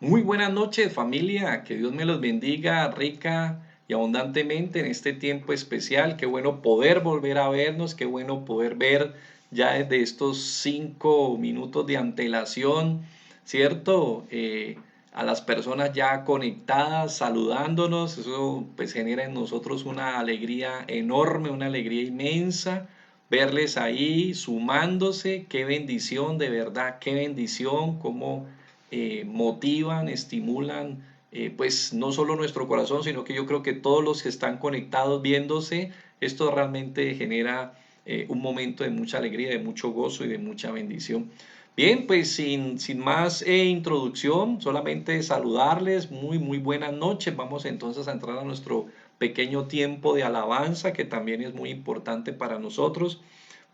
Muy buenas noches, familia. Que Dios me los bendiga rica y abundantemente en este tiempo especial. Qué bueno poder volver a vernos, qué bueno poder ver ya desde estos 5 minutos de antelación, ¿cierto? A las personas ya conectadas, saludándonos. Eso pues genera en nosotros una alegría enorme, una alegría inmensa. Verles ahí sumándose, qué bendición, de verdad, qué bendición, cómo motivan, estimulan, pues no solo nuestro corazón, sino que yo creo que todos los que están conectados viéndose, esto realmente genera un momento de mucha alegría, de mucho gozo y de mucha bendición. Bien, pues sin más introducción, solamente saludarles, muy buenas noches. Vamos entonces a entrar a nuestro pequeño tiempo de alabanza, que también es muy importante para nosotros,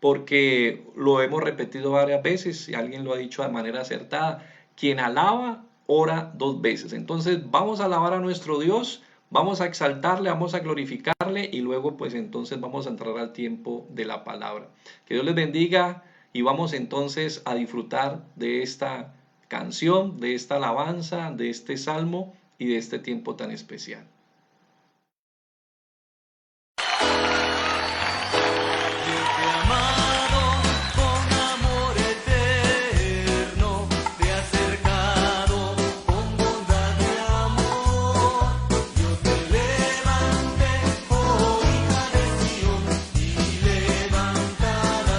porque lo hemos repetido varias veces y alguien lo ha dicho de manera acertada: quien alaba, ora dos veces. Entonces vamos a alabar a nuestro Dios, vamos a exaltarle, vamos a glorificarle y luego pues entonces vamos a entrar al tiempo de la palabra. Que Dios les bendiga y vamos entonces a disfrutar de esta canción, de esta alabanza, de este salmo y de este tiempo tan especial. Yo te he amado con amor eterno, te he acercado con bondad de amor. Yo te levanté, oh hija de Sión, y levantada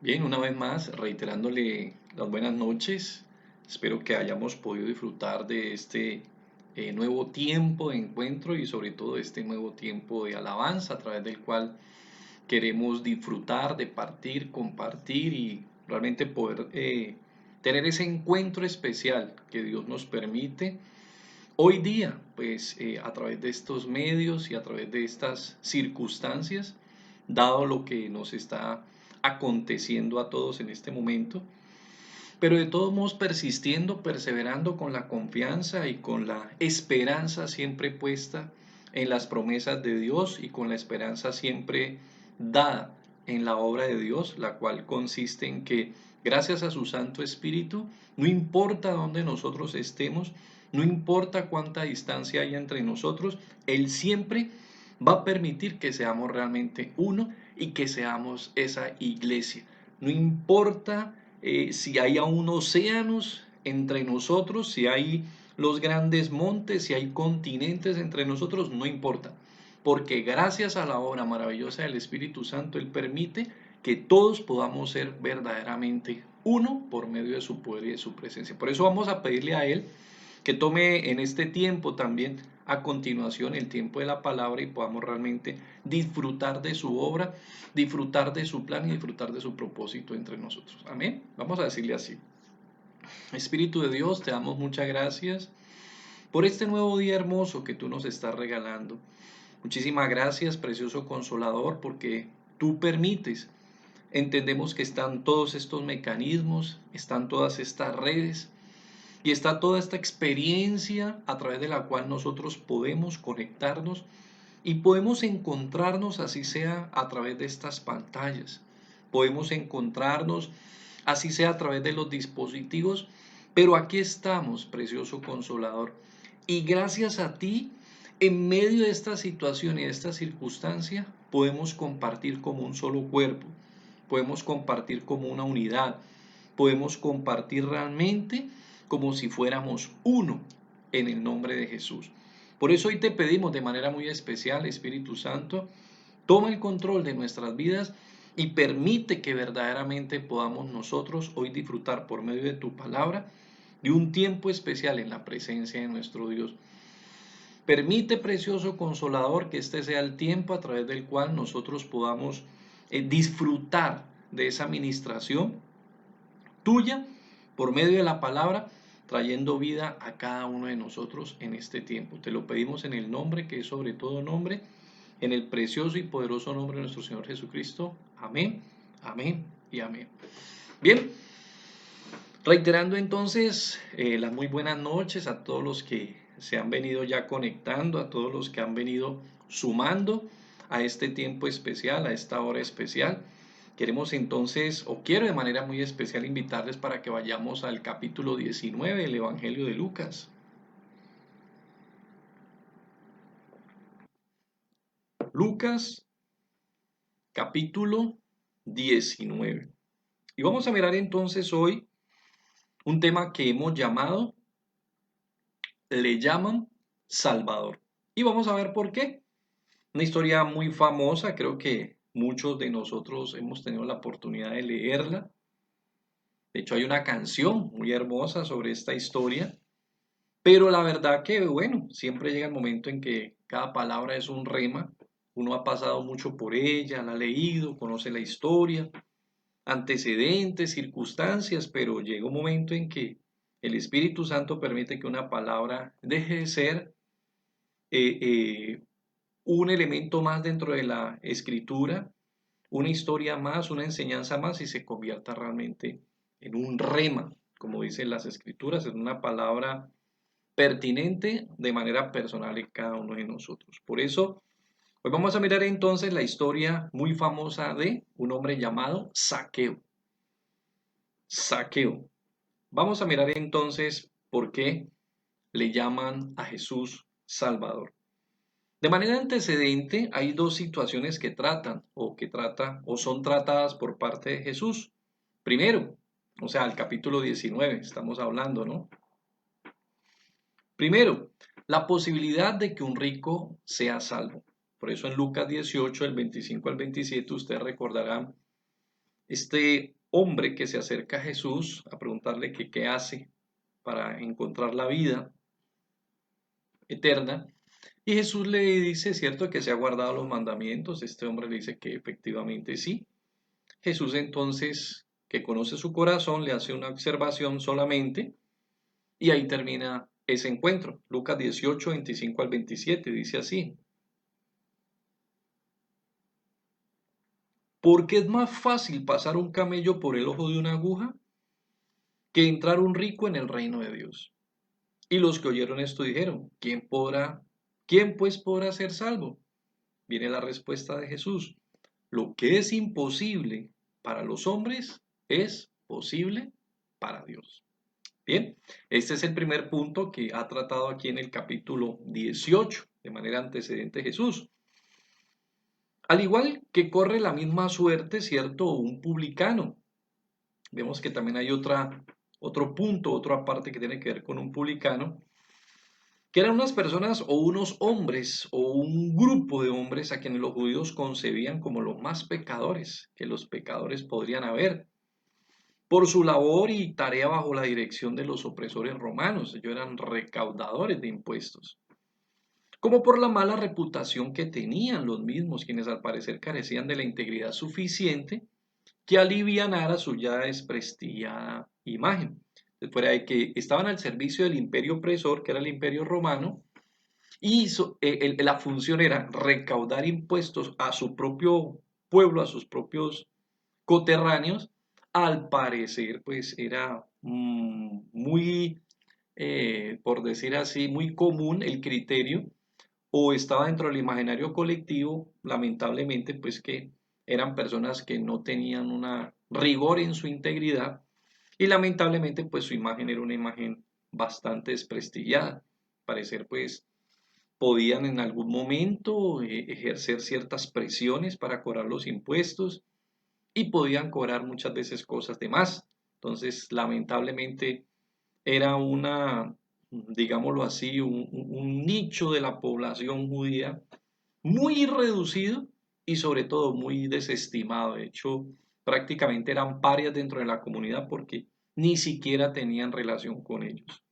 Bien, una vez más, reiterándole las buenas noches. Espero que hayamos podido disfrutar de este nuevo tiempo de encuentro y sobre todo de este nuevo tiempo de alabanza a través del cual queremos disfrutar de partir, compartir y realmente poder tener ese encuentro especial que Dios nos permite hoy día, pues a través de estos medios y a través de estas circunstancias, dado lo que nos está aconteciendo a todos en este momento, pero de todos modos persistiendo, perseverando con la confianza y con la esperanza siempre puesta en las promesas de Dios y con la esperanza siempre dada en la obra de Dios, la cual consiste en que gracias a su Santo Espíritu, no importa dónde nosotros estemos, no importa cuánta distancia haya entre nosotros, Él siempre va a permitir que seamos realmente uno y que seamos esa iglesia. No importa si hay aún océanos entre nosotros, si hay los grandes montes, si hay continentes entre nosotros, no importa. Porque gracias a la obra maravillosa del Espíritu Santo, Él permite que todos podamos ser verdaderamente uno por medio de su poder y de su presencia. Por eso vamos a pedirle a Él que tome en este tiempo también a continuación el tiempo de la palabra y podamos realmente disfrutar de su obra, disfrutar de su plan y disfrutar de su propósito entre nosotros. Amén. Vamos a decirle así. Espíritu de Dios, te damos muchas gracias por este nuevo día hermoso que tú nos estás regalando. Muchísimas gracias, precioso Consolador, porque tú permites. Entendemos que están todos estos mecanismos, están todas estas redes y está toda esta experiencia a través de la cual nosotros podemos conectarnos y podemos encontrarnos, así sea a través de estas pantallas. Podemos encontrarnos, así sea a través de los dispositivos, pero aquí estamos, precioso Consolador. Y gracias a ti, en medio de esta situación y de esta circunstancia, podemos compartir como un solo cuerpo, podemos compartir como una unidad, podemos compartir realmente como si fuéramos uno en el nombre de Jesús. Por eso hoy te pedimos de manera muy especial, Espíritu Santo, toma el control de nuestras vidas y permite que verdaderamente podamos nosotros hoy disfrutar por medio de tu palabra de un tiempo especial en la presencia de nuestro Dios. Permite, precioso Consolador, que este sea el tiempo a través del cual nosotros podamos disfrutar de esa administración tuya por medio de la palabra, trayendo vida a cada uno de nosotros en este tiempo. Te lo pedimos en el nombre que es sobre todo nombre, en el precioso y poderoso nombre de nuestro Señor Jesucristo. Amén, amén y amén. Bien, reiterando entonces las muy buenas noches a todos los que se han venido ya conectando, a todos los que han venido sumando a este tiempo especial, a esta hora especial. Queremos entonces, o quiero de manera muy especial invitarles para que vayamos al capítulo 19 del Evangelio de Lucas. Lucas, capítulo 19. Y vamos a mirar entonces hoy un tema que hemos llamado, le llaman Salvador. Y vamos a ver por qué. Una historia muy famosa, creo que muchos de nosotros hemos tenido la oportunidad de leerla. De hecho, hay una canción muy hermosa sobre esta historia, pero la verdad que, bueno, siempre llega el momento en que cada palabra es un rema. Uno ha pasado mucho por ella, la ha leído, conoce la historia, antecedentes, circunstancias, pero llega un momento en que el Espíritu Santo permite que una palabra deje de ser eh, eh, un elemento más dentro de la escritura, una historia más, una enseñanza más y se convierta realmente en un rema, como dicen las escrituras, en una palabra pertinente de manera personal en cada uno de nosotros. Por eso, hoy vamos a mirar entonces la historia muy famosa de un hombre llamado Zaqueo. Zaqueo. Vamos a mirar entonces por qué le llaman a Jesús Salvador. De manera antecedente, hay dos situaciones que tratan o son tratadas por parte de Jesús. Primero, o sea, el capítulo 19, estamos hablando, ¿no? Primero, la posibilidad de que un rico sea salvo. Por eso en Lucas 18, del 25 al 27, ustedes recordarán este hombre que se acerca a Jesús a preguntarle que qué hace para encontrar la vida eterna. Y Jesús le dice, ¿cierto?, que se ha guardado los mandamientos. Este hombre le dice que efectivamente sí. Jesús entonces, que conoce su corazón, le hace una observación solamente y ahí termina ese encuentro. Lucas 18, 25 al 27 dice así. Porque es más fácil pasar un camello por el ojo de una aguja que entrar un rico en el reino de Dios. Y los que oyeron esto dijeron, quién pues podrá ser salvo? Viene la respuesta de Jesús. Lo que es imposible para los hombres es posible para Dios. Bien, este es el primer punto que ha tratado aquí en el capítulo 18, de manera antecedente Jesús. Al igual que corre la misma suerte, ¿cierto?, un publicano. Vemos que también hay otro punto, otra parte que tiene que ver con un publicano, que eran unas personas o unos hombres o un grupo de hombres a quienes los judíos concebían como los más pecadores que los pecadores podrían haber, por su labor y tarea bajo la dirección de los opresores romanos. Ellos eran recaudadores de impuestos, como por la mala reputación que tenían los mismos, quienes al parecer carecían de la integridad suficiente que alivianara su ya desprestigiada imagen. Fuera de que estaban al servicio del imperio opresor, que era el imperio romano, y la función era recaudar impuestos a su propio pueblo, a sus propios coterráneos. Al parecer, pues era muy, por decir así, muy común el criterio, o estaba dentro del imaginario colectivo, lamentablemente, pues que eran personas que no tenían una rigor en su integridad y lamentablemente pues su imagen era una imagen bastante desprestigiada. Parecer pues podían en algún momento ejercer ciertas presiones para cobrar los impuestos y podían cobrar muchas veces cosas de más. Entonces, lamentablemente era digámoslo así, un nicho de la población judía muy reducido y sobre todo muy desestimado. De hecho, prácticamente eran parias dentro de la comunidad porque ni siquiera tenían relación con ellos.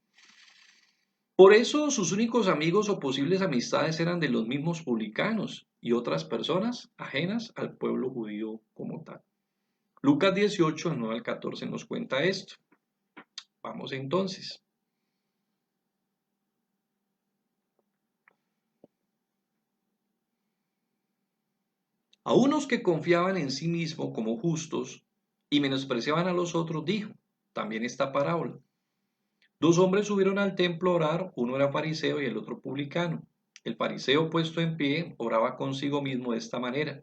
Por eso sus únicos amigos o posibles amistades eran de los mismos publicanos y otras personas ajenas al pueblo judío como tal. Lucas 18, 9 al 14 nos cuenta esto. Vamos entonces. A unos que confiaban en sí mismos como justos y menospreciaban a los otros, dijo también esta parábola. Dos hombres subieron al templo a orar, uno era fariseo y el otro publicano. El fariseo, puesto en pie, oraba consigo mismo de esta manera.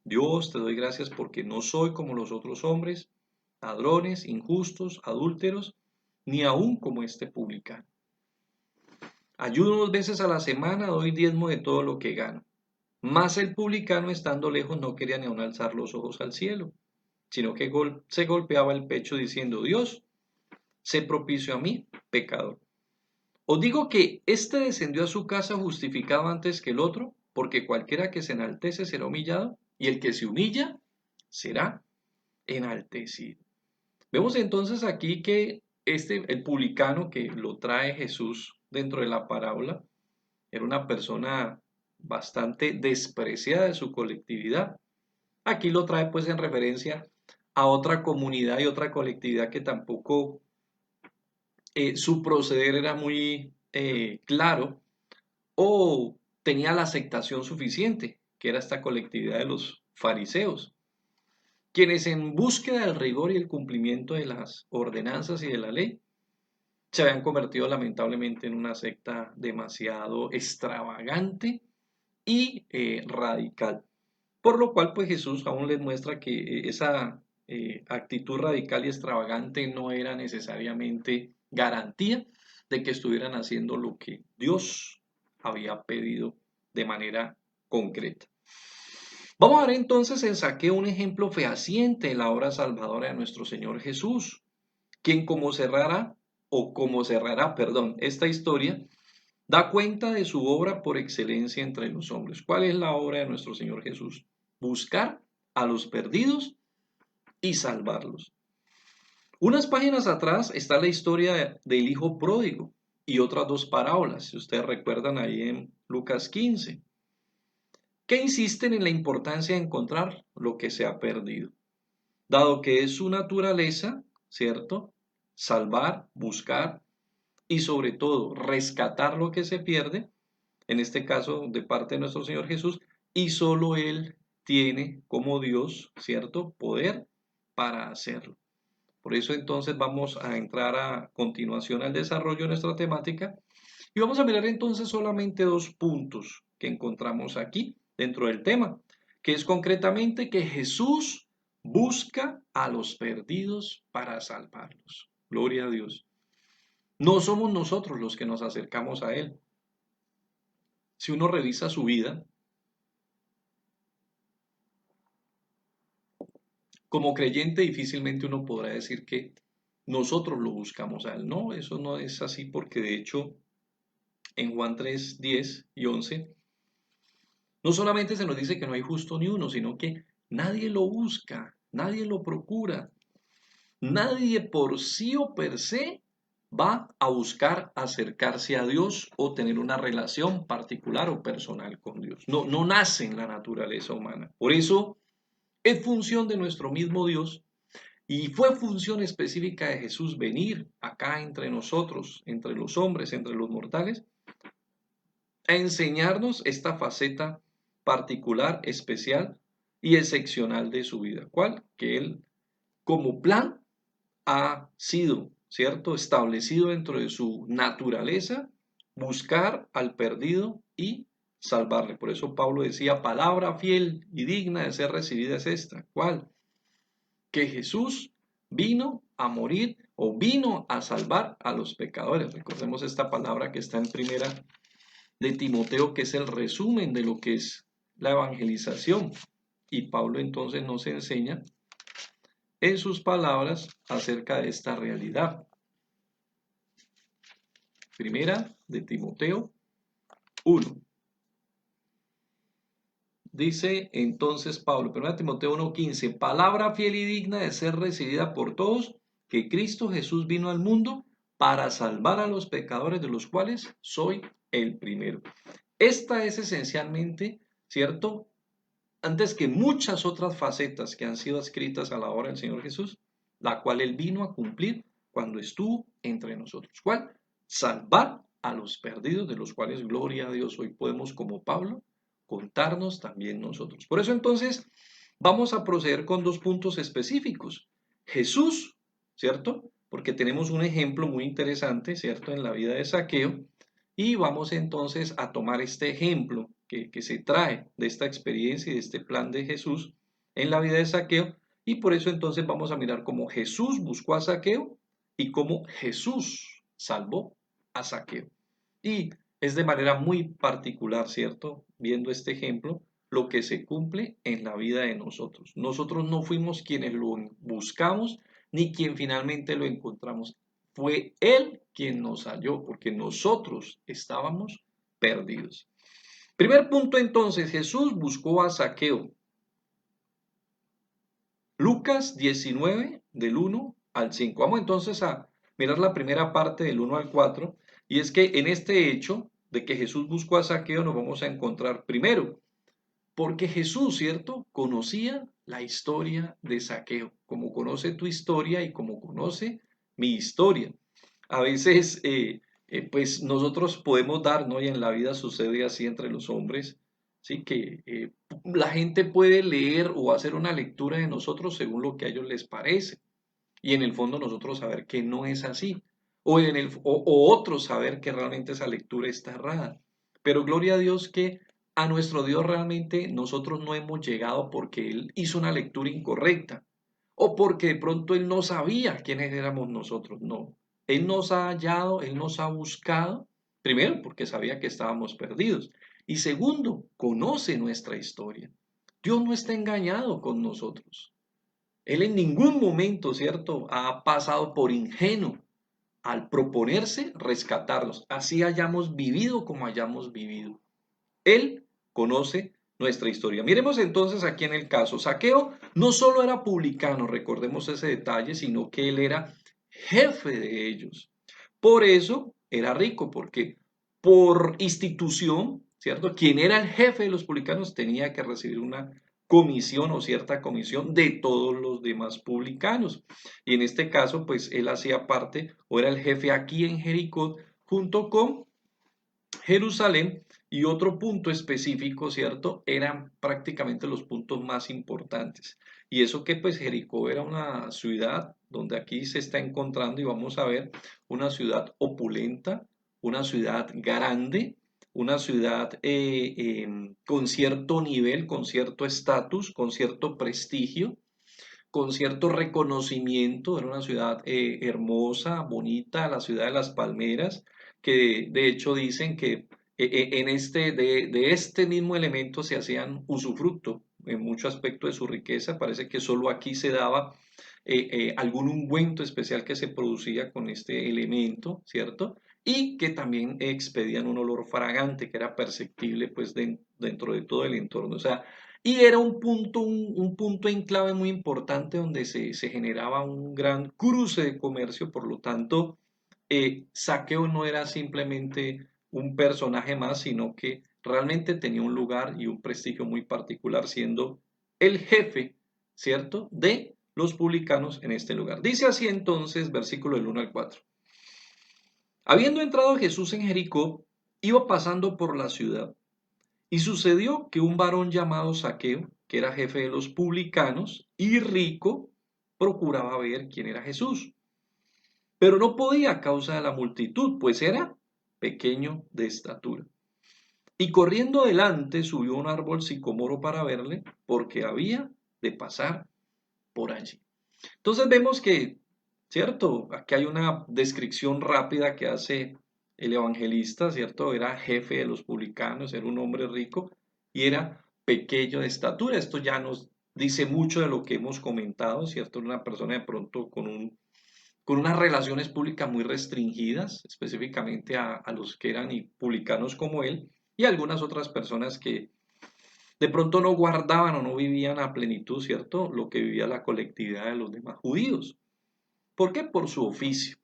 Dios, te doy gracias porque no soy como los otros hombres, ladrones, injustos, adúlteros, ni aun como este publicano. Ayuno 2 veces a la semana, doy diezmo de todo lo que gano. Mas el publicano, estando lejos, no quería ni aun alzar los ojos al cielo, sino que se golpeaba el pecho diciendo, Dios, sé propicio a mí, pecador. Os digo que éste descendió a su casa justificado antes que el otro, porque cualquiera que se enaltece será humillado, y el que se humilla será enaltecido. Vemos entonces aquí que el publicano que lo trae Jesús dentro de la parábola, era una persona bastante despreciada de su colectividad. Aquí lo trae pues en referencia a otra comunidad y otra colectividad que tampoco su proceder era muy claro o tenía la aceptación suficiente, que era esta colectividad de los fariseos, quienes en búsqueda del rigor y el cumplimiento de las ordenanzas y de la ley, se habían convertido lamentablemente en una secta demasiado extravagante y radical. Por lo cual, pues Jesús aún les muestra que esa actitud radical y extravagante no era necesariamente garantía de que estuvieran haciendo lo que Dios había pedido de manera concreta. Vamos a ver entonces en Zaqueo un ejemplo fehaciente de la obra salvadora de nuestro Señor Jesús, quien como cerrará, esta historia, da cuenta de su obra por excelencia entre los hombres. ¿Cuál es la obra de nuestro Señor Jesús? Buscar a los perdidos y salvarlos. Unas páginas atrás está la historia del hijo pródigo y otras dos parábolas, si ustedes recuerdan ahí en Lucas 15, que insisten en la importancia de encontrar lo que se ha perdido, dado que es su naturaleza, ¿cierto? Salvar, buscar y sobre todo rescatar lo que se pierde, en este caso de parte de nuestro Señor Jesús, y solo Él tiene como Dios, ¿cierto? Poder para hacerlo. Por eso entonces vamos a entrar a continuación al desarrollo de nuestra temática y vamos a mirar entonces solamente dos puntos que encontramos aquí dentro del tema, que es concretamente que Jesús busca a los perdidos para salvarlos. Gloria a Dios. No somos nosotros los que nos acercamos a Él. Si uno revisa su vida, como creyente difícilmente uno podrá decir que nosotros lo buscamos a Él. No, eso no es así porque de hecho en Juan 3, 10 y 11, no solamente se nos dice que no hay justo ni uno, sino que nadie lo busca, nadie lo procura, nadie por sí o per se va a buscar acercarse a Dios o tener una relación particular o personal con Dios. No, no nace en la naturaleza humana. Por eso es función de nuestro mismo Dios y fue función específica de Jesús venir acá entre nosotros, entre los hombres, entre los mortales, a enseñarnos esta faceta particular, especial y excepcional de su vida. ¿Cuál? Que Él, como plan, ha sido, ¿cierto?, establecido dentro de su naturaleza, buscar al perdido y salvarle. Por eso Pablo decía, palabra fiel y digna de ser recibida es esta. ¿Cuál? Que Jesús vino a morir o vino a salvar a los pecadores. Recordemos esta palabra que está en primera de Timoteo, que es el resumen de lo que es la evangelización. Y Pablo entonces nos enseña en sus palabras acerca de esta realidad. Primera de Timoteo 1. Dice entonces Pablo, primera de Timoteo 1:15, palabra fiel y digna de ser recibida por todos, que Cristo Jesús vino al mundo para salvar a los pecadores, de los cuales soy el primero. Esta es esencialmente, ¿cierto?, antes que muchas otras facetas que han sido escritas a la hora del Señor Jesús, la cual Él vino a cumplir cuando estuvo entre nosotros. ¿Cuál? Salvar a los perdidos, de los cuales, gloria a Dios, hoy podemos, como Pablo, contarnos también nosotros. Por eso entonces vamos a proceder con dos puntos específicos. Jesús, ¿cierto? Porque tenemos un ejemplo muy interesante, ¿cierto?, en la vida de Zaqueo, y vamos entonces a tomar este ejemplo que se trae de esta experiencia y de este plan de Jesús en la vida de Zaqueo, y por eso entonces vamos a mirar cómo Jesús buscó a Zaqueo y cómo Jesús salvó a Zaqueo. Y es de manera muy particular, ¿cierto?, viendo este ejemplo, lo que se cumple en la vida de nosotros. Nosotros no fuimos quienes lo buscamos, ni quien finalmente lo encontramos. Fue Él quien nos halló, porque nosotros estábamos perdidos. Primer punto entonces, Jesús buscó a Zaqueo. Lucas 19, del 1 al 5. Vamos entonces a mirar la primera parte del 1 al 4, y es que en este hecho de que Jesús buscó a Zaqueo nos vamos a encontrar primero, porque Jesús, ¿cierto?, conocía la historia de Zaqueo, como conoce tu historia y como conoce mi historia. A veces, pues nosotros podemos dar, ¿no? Y en la vida sucede así entre los hombres, ¿sí? Que la gente puede leer o hacer una lectura de nosotros según lo que a ellos les parece. Y en el fondo nosotros saber que no es así. O otros saber que realmente esa lectura está errada. Pero gloria a Dios que a nuestro Dios realmente nosotros no hemos llegado porque Él hizo una lectura incorrecta. O porque de pronto Él no sabía quiénes éramos nosotros. No. Él nos ha hallado, Él nos ha buscado. Primero, porque sabía que estábamos perdidos. Y segundo, conoce nuestra historia. Dios no está engañado con nosotros. Él en ningún momento, ¿cierto?, ha pasado por ingenuo al proponerse rescatarlos, así hayamos vivido como hayamos vivido. Él conoce nuestra historia. Miremos entonces aquí en el caso. Zaqueo no solo era publicano, recordemos ese detalle, sino que él era jefe de ellos. Por eso era rico, porque por institución, ¿cierto? Quien era el jefe de los publicanos tenía que recibir una comisión o cierta comisión de todos los demás publicanos. Y en este caso, pues él hacía parte o era el jefe aquí en Jericó junto con Jerusalén. Y otro punto específico, ¿cierto? Eran prácticamente los puntos más importantes. Y eso que pues Jericó era una ciudad donde aquí se está encontrando y vamos a ver una ciudad opulenta, una ciudad grande, una ciudad con cierto nivel, con cierto estatus, con cierto prestigio, con cierto reconocimiento. Era una ciudad hermosa, bonita, la ciudad de las palmeras, que de hecho dicen que de este mismo elemento se hacían usufructo en mucho aspecto de su riqueza. Parece que solo aquí se daba algún ungüento especial que se producía con este elemento, ¿cierto? Y que también expedían un olor fragante que era perceptible pues dentro de todo el entorno. O sea, y era un punto en clave muy importante donde se generaba un gran cruce de comercio. Por lo tanto, Saqueo no era simplemente un personaje más, sino que realmente tenía un lugar y un prestigio muy particular, siendo el jefe, ¿cierto?, de los publicanos en este lugar. Dice así entonces, versículo del 1 al 4. Habiendo entrado Jesús en Jericó, iba pasando por la ciudad. Y sucedió que un varón llamado Zaqueo, que era jefe de los publicanos y rico, procuraba ver quién era Jesús, pero no podía a causa de la multitud, pues era pequeño de estatura. Y corriendo delante subió a un árbol sicomoro para verle, porque había de pasar por allí. Entonces vemos que, ¿cierto? Aquí hay una descripción rápida que hace el evangelista, ¿cierto? Era jefe de los publicanos, era un hombre rico y era pequeño de estatura. Esto ya nos dice mucho de lo que hemos comentado, ¿cierto? Una persona de pronto con unas relaciones públicas muy restringidas, específicamente a los que eran publicanos como él y algunas otras personas que de pronto no guardaban o no vivían a plenitud, ¿cierto? Lo que vivía la colectividad de los demás judíos. ¿Por qué? Por su oficio.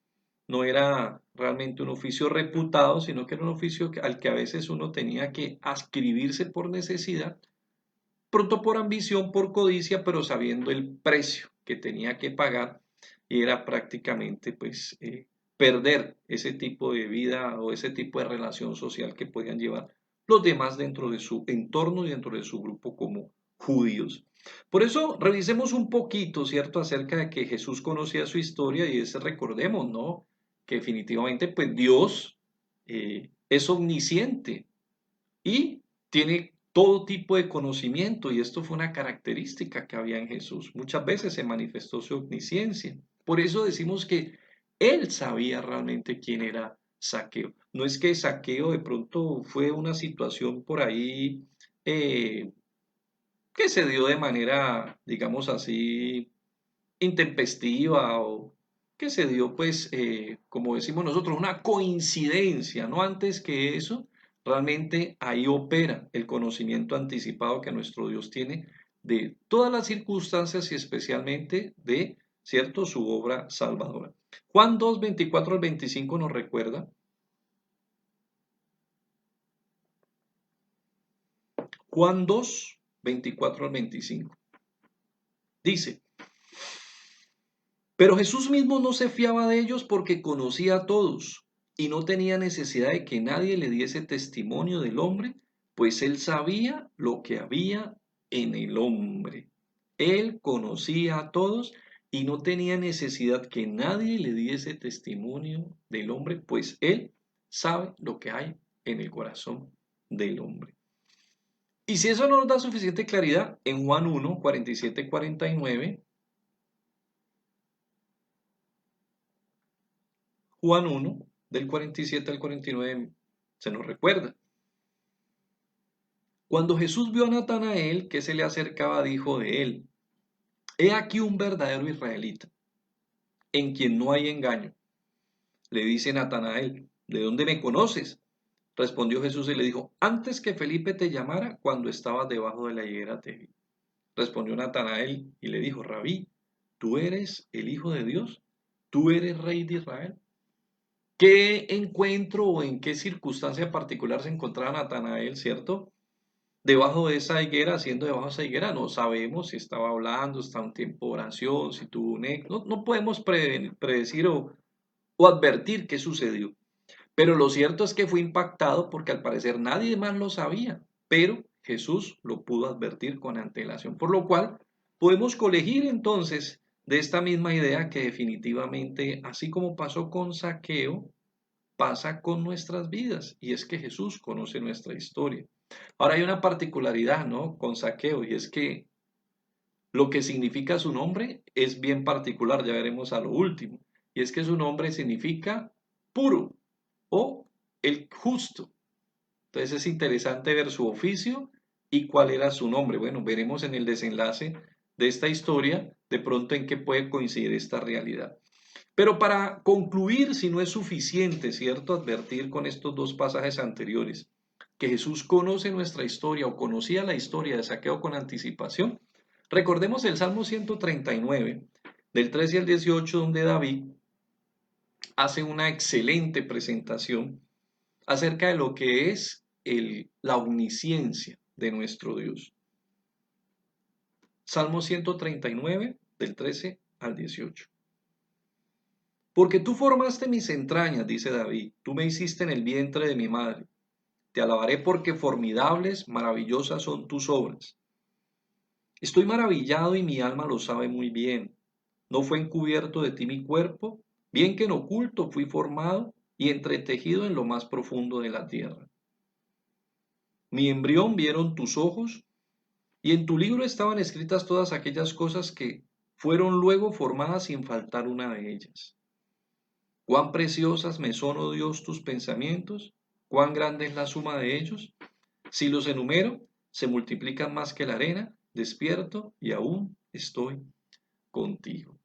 No era realmente un oficio reputado, sino que era un oficio al que a veces uno tenía que adscribirse por necesidad, pronto por ambición, por codicia, pero sabiendo el precio que tenía que pagar, y era prácticamente pues perder ese tipo de vida o ese tipo de relación social que podían llevar los demás dentro de su entorno y dentro de su grupo como judíos. Por eso revisemos un poquito, ¿cierto?, acerca de que Jesús conocía su historia y ese recordemos, ¿no?, que definitivamente pues Dios es omnisciente y tiene todo tipo de conocimiento, y esto fue una característica que había en Jesús. Muchas veces se manifestó su omnisciencia. Por eso decimos que él sabía realmente quién era Zaqueo. No es que Zaqueo de pronto fue una situación por ahí eh, que se dio de manera, digamos así, intempestiva, o que se dio, pues, como decimos nosotros, una coincidencia, no. Antes que eso, realmente ahí opera el conocimiento anticipado que nuestro Dios tiene de todas las circunstancias y especialmente de, ¿cierto?, su obra salvadora. Juan 2, 24 al 25 nos recuerda. Juan 2, 24 al 25. Dice: pero Jesús mismo no se fiaba de ellos porque conocía a todos y no tenía necesidad de que nadie le diese testimonio del hombre, pues él sabía lo que había en el hombre. Él conocía a todos y no tenía necesidad que nadie le diese testimonio del hombre, pues él sabe lo que hay en el corazón del hombre. Y si eso no nos da suficiente claridad, en Juan 1, 47, 49, Juan 1, del 47 al 49, se nos recuerda. Cuando Jesús vio a Natanael que se le acercaba, dijo de él: he aquí un verdadero israelita, en quien no hay engaño. Le dice Natanael: ¿de dónde me conoces? Respondió Jesús y le dijo, antes que Felipe te llamara, cuando estabas debajo de la higuera te vi. Respondió Natanael y le dijo, Rabí, ¿tú eres el Hijo de Dios? ¿Tú eres Rey de Israel? ¿Qué encuentro o en qué circunstancia particular se encontraba Natanael, cierto? Debajo de esa higuera, haciendo debajo de esa higuera, no sabemos si estaba hablando, estaba en tiempo de oración, si tuvo un eco, no podemos predecir o advertir qué sucedió. Pero lo cierto es que fue impactado porque al parecer nadie más lo sabía, pero Jesús lo pudo advertir con antelación, por lo cual podemos colegir entonces de esta misma idea que definitivamente, así como pasó con Zaqueo, pasa con nuestras vidas, y es que Jesús conoce nuestra historia. Ahora hay una particularidad, ¿no? Con Zaqueo, y es que lo que significa su nombre es bien particular, ya veremos a lo último, y es que su nombre significa puro o el justo. Entonces es interesante ver su oficio y cuál era su nombre. Bueno, veremos en el desenlace de esta historia de pronto en qué puede coincidir esta realidad. Pero para concluir, si no es suficiente, ¿cierto?, advertir con estos dos pasajes anteriores que Jesús conoce nuestra historia o conocía la historia de Zaqueo con anticipación, recordemos el Salmo 139, del 13 al 18, donde David hace una excelente presentación acerca de lo que es la omnisciencia de nuestro Dios. Salmo 139, del 13 al 18. Porque tú formaste mis entrañas, dice David, tú me hiciste en el vientre de mi madre. Te alabaré porque formidables, maravillosas son tus obras. Estoy maravillado y mi alma lo sabe muy bien. No fue encubierto de ti mi cuerpo, bien que en oculto fui formado y entretejido en lo más profundo de la tierra. Mi embrión vieron tus ojos, y en tu libro estaban escritas todas aquellas cosas que fueron luego formadas sin faltar una de ellas. Cuán preciosas me son, oh Dios, tus pensamientos, cuán grande es la suma de ellos. Si los enumero, se multiplican más que la arena, despierto y aún estoy contigo.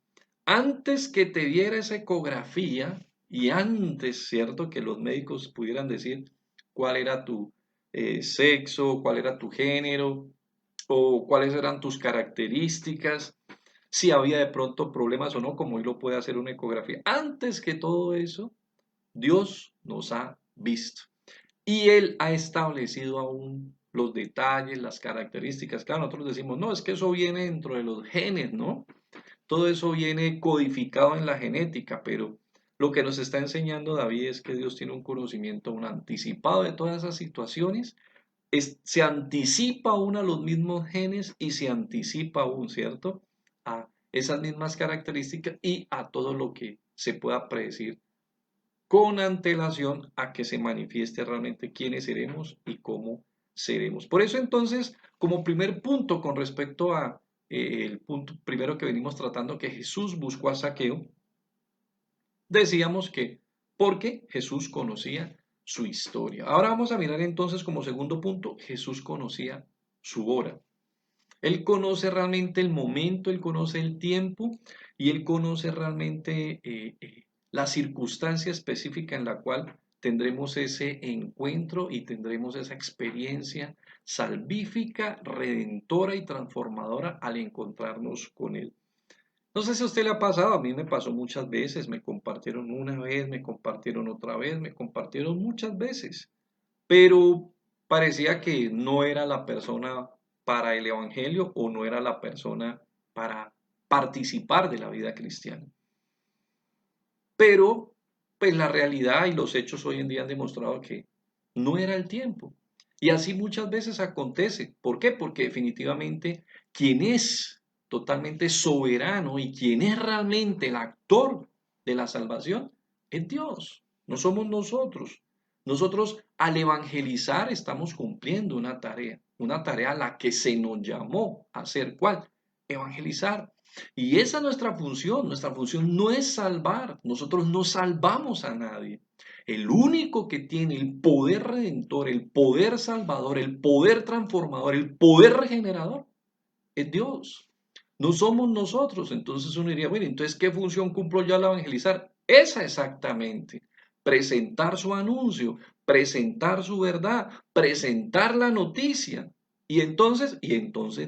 Antes que te diera esa ecografía y antes, cierto, que los médicos pudieran decir cuál era tu sexo, cuál era tu género o cuáles eran tus características, si había de pronto problemas o no, como hoy lo puede hacer una ecografía. Antes que todo eso, Dios nos ha visto y Él ha establecido aún los detalles, las características. Claro, nosotros decimos, no, es que eso viene dentro de los genes, ¿no? Todo eso viene codificado en la genética, pero lo que nos está enseñando David es que Dios tiene un conocimiento, un anticipado de todas esas situaciones, se anticipa aún a los mismos genes y se anticipa aún, ¿cierto?, a esas mismas características y a todo lo que se pueda predecir con antelación a que se manifieste realmente quiénes seremos y cómo seremos. Por eso entonces, como primer punto con respecto a el punto primero que venimos tratando, que Jesús buscó a Zaqueo, decíamos que porque Jesús conocía su historia. Ahora vamos a mirar entonces como segundo punto, Jesús conocía su hora. Él conoce realmente el momento, él conoce el tiempo y él conoce realmente la circunstancia específica en la cual tendremos ese encuentro y tendremos esa experiencia salvífica, redentora y transformadora al encontrarnos con él. No sé si a usted le ha pasado, a mí me pasó muchas veces, me compartieron una vez, me compartieron otra vez, me compartieron muchas veces, pero parecía que no era la persona para el evangelio o no era la persona para participar de la vida cristiana. Pero, pues la realidad y los hechos hoy en día han demostrado que no era el tiempo. Y así muchas veces acontece. ¿Por qué? Porque definitivamente quien es totalmente soberano y quien es realmente el actor de la salvación es Dios, no somos nosotros. Nosotros al evangelizar estamos cumpliendo una tarea a la que se nos llamó a hacer. ¿Cuál? Evangelizar. Y esa es nuestra función no es salvar, nosotros no salvamos a nadie. El único que tiene el poder redentor, el poder salvador, el poder transformador, el poder regenerador es Dios. No somos nosotros. Entonces uno diría, bueno, entonces ¿qué función cumplo yo al evangelizar? Esa exactamente, presentar su anuncio, presentar su verdad, presentar la noticia. Y entonces